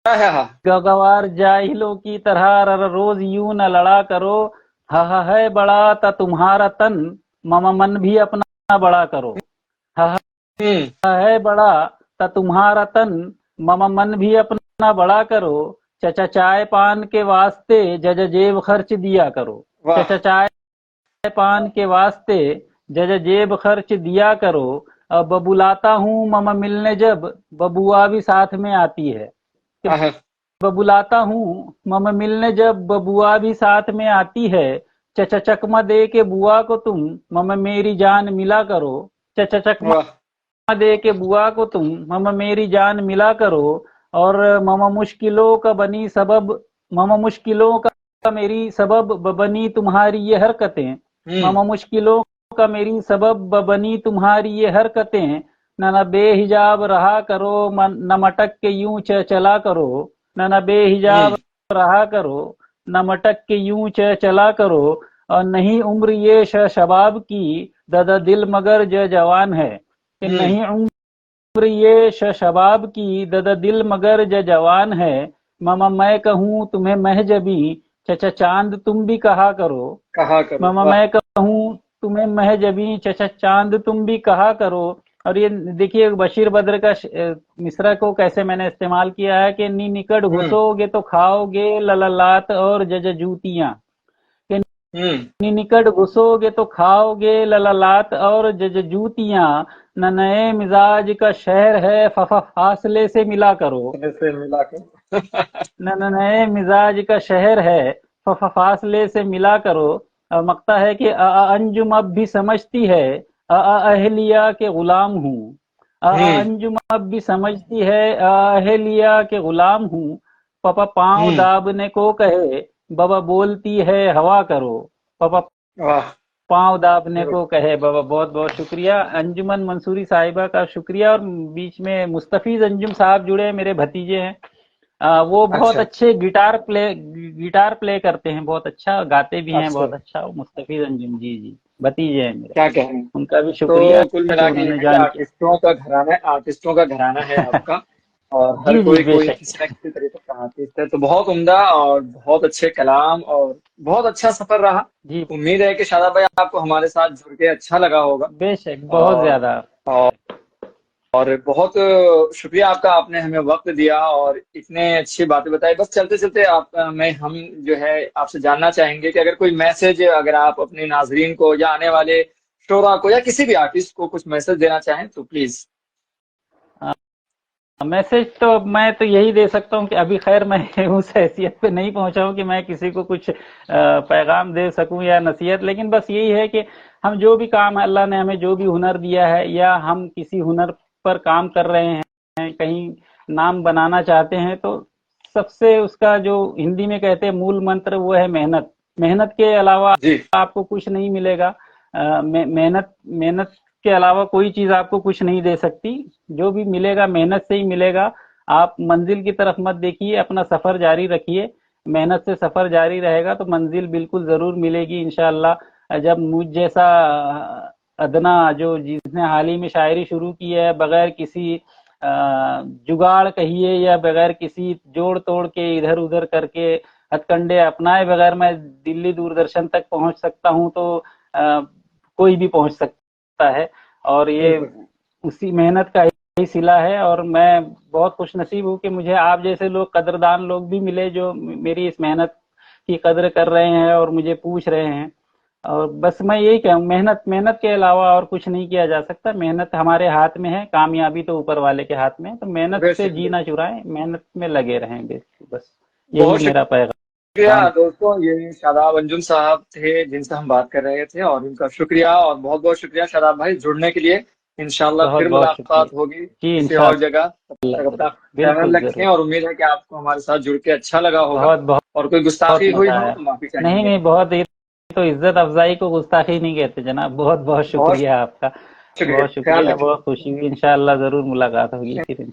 आहा। गगवार जाहिलों की तरह रोज यूं न लड़ा करो, हा है बड़ा ता तुम्हारा तन, मम मन भी अपना बड़ा करो, हा हम्म। है बड़ा ता तुम्हारा तन, मम मन भी अपना बड़ा करो, चचा चाय पान के वास्ते जज जेब खर्च दिया करो, वाह। चचा चाय पान के वास्ते जज जेब खर्च दिया करो। अब बुलाता हूँ मम मिलने जब, बबुआ भी साथ में आती है, कि आहा। बुलाता हूँ मम मिलने जब, बबुआ भी साथ में आती है, चचा चकमा दे के बुआ को तुम, मम मेरी जान मिला करो, चचा चकमा वाह। दे के बुआ को तुम, मम मेरी जान मिला करो। और मम मुश्किलों का बनी सबब, मम मुश्किलों का मेरी सबब बनी तुम्हारी ये हरकतें, हम्म। मम मुश्किलों का मेरी सबब बनी तुम्हारी ये हरकतें, न बेहिजाब रहा करो, न मटक के यूं चला करो, न बेहिजाब हम्म। रहा करो, न मटक के यूं चला करो। और नहीं उम्र ये शबाब की, ददा दिल मगर जवान है, कि हम्म। नहीं उम्र ये शबाब की, ददा दिल मगर जवान है। ममा मैं कहूँ तुम्हें महजबी, चचा चांद तुम भी कहा करो, कहा करो। मामा वाह। मैं कहूँ तुम्हें महजबी, चचा चांद तुम भी कहा करो। और ये देखिए बशीर बद्र का मिसरा को कैसे मैंने इस्तेमाल किया है, कि नी निकट हम्म। घुसोगे तो खाओगे लललात और जज जूतियां, कि हम्म। नी निकट घुसोगे तो खाओगे लललात और जज जूतियां, न नए मिजाज का शहर है फासले से मिला करो, से मिला के। न नए मिजाज का शहर है फासले से मिला करो। मकता है कि अंजुम अब भी समझती है, अहलिया के गुलाम हूँ, हम्म। अंजुम अब भी समझती है, अहलिया के गुलाम हूँ। पापा पाँव हम्म। दाबने को कहे, बाबा बोलती है हवा करो, पापा वाह। पाँव दाबने को कहे बाबा। बहुत बहुत शुक्रिया अंजुमन मंसूरी साहिबा का, शुक्रिया। और बीच में मुस्तफीज अंजुम साहब जुड़े, मेरे भतीजे हैं। वो बहुत अच्छा। अच्छे गिटार प्ले करते हैं, बहुत अच्छा गाते भी हैं, अच्छा। बहुत अच्छा। मुस्तफिज अंजुम जी जी भतीजे हैं मेरे, क्या कहें। उनका भी शुक्रिया तो कुल कि मिला के ये उन्होंने है कि ज्वाइन किया। आर्टिस्टों का घराना है आपका। और हर जी जी कोई कोई बेशक। किसी न किसी तरीके का आर्टिस्ट है, तो बहुत उम्दा और बहुत अच्छे कलाम और बहुत अच्छा सफर रहा। जी उम्मीद है कि शादाब भाई आपको हमारे साथ जुड़ के अच्छा लगा होगा। बेशक बहुत और ज्यादा। और बहुत शुक्रिया आपका, आपने हमें वक्त दिया और इतने अच्छी बातें बताई। बस चलते चलते मैं हम जो है आपसे जानना चाहेंगे कि अगर कोई मैसेज, अगर आप अपने नाजरीन को या आने वाले शोरा को या किसी भी आर्टिस्ट को कुछ मैसेज देना चाहें तो प्लीज। मैसेज तो मैं तो यही दे सकता हूँ कि अभी खैर मैं उस हैसियत पे नहीं पहुंचा हूँ कि मैं किसी को कुछ पैगाम दे सकूं या नसीहत, लेकिन बस यही है कि हम जो भी काम अल्लाह ने हमें जो भी हुनर दिया है या हम किसी हुनर पर काम कर रहे हैं, कहीं नाम बनाना चाहते हैं, तो सबसे उसका जो हिंदी में कहते हैं मूल मंत्र वो है मेहनत। मेहनत के अलावा जी। आपको कुछ नहीं मिलेगा। मेहनत मेहनत के अलावा कोई चीज आपको कुछ नहीं दे सकती। जो भी मिलेगा मेहनत से ही मिलेगा। आप मंजिल की तरफ मत देखिए, अपना सफर जारी रखिए। मेहनत से सफर जारी रहेगा तो मंजिल बिल्कुल जरूर मिलेगी इंशाअल्लाह। जब मुझ जैसा अदना जो जिसने हाल ही में शायरी शुरू की है बगैर किसी जुगाड़ कहिए या बगैर किसी जोड़ तोड़ के इधर उधर करके हथकंडे अपनाए बगैर मैं दिल्ली दूरदर्शन तक पहुंच सकता हूं, तो कोई भी पहुंच सकता है। और ये बिल्कुल। उसी मेहनत का ही सिला है। और मैं बहुत खुश नसीब हूँ कि मुझे आप जैसे लोग, कदरदान लोग भी मिले जो मेरी इस मेहनत की कदर कर रहे हैं और मुझे पूछ रहे हैं। और बस मैं यही कहूँ, मेहनत मेहनत के अलावा और कुछ नहीं किया जा सकता। मेहनत हमारे हाथ में है, कामयाबी तो ऊपर वाले के हाथ में है। तो मेहनत से बेशक जीना बेशक। चुराएं, मेहनत में लगे रहें बस यही बहुत मेरा शुक्रिया पैगाम। दोस्तों, ये शादाब अंजुम साहब थे जिनसे हम बात कर रहे थे, और उनका शुक्रिया और बहुत बहुत शुक्रिया शादाब भाई जुड़ने के लिए। इंशाल्लाह बहुत फिर बहुत शुक्रिया मुलाकात होगी जी, किसी और इंशाल्लाह जगह। तब तक जरूर, अपना ख्याल बिल्कुल रखें, जरूर। और उम्मीद है कि आपको हमारे साथ जुड़ के अच्छा लगा होगा। बहुत बहुत और कोई बहुत गुस्ताखी हुई मजा हो आया। तो माफी नहीं चाहेंगे। नहीं, बहुत, ये तो इज्जत अफजाई को गुस्ताखी नहीं कहते जनाब। बहुत बहुत बहुत शुक्रिया आपका। शुक्रिया, बहुत ख्याल शुक्रिया, रखें। बहुत खुशी हुई। इंशाअल्लाह जरूर मुलाकात होगी फिर।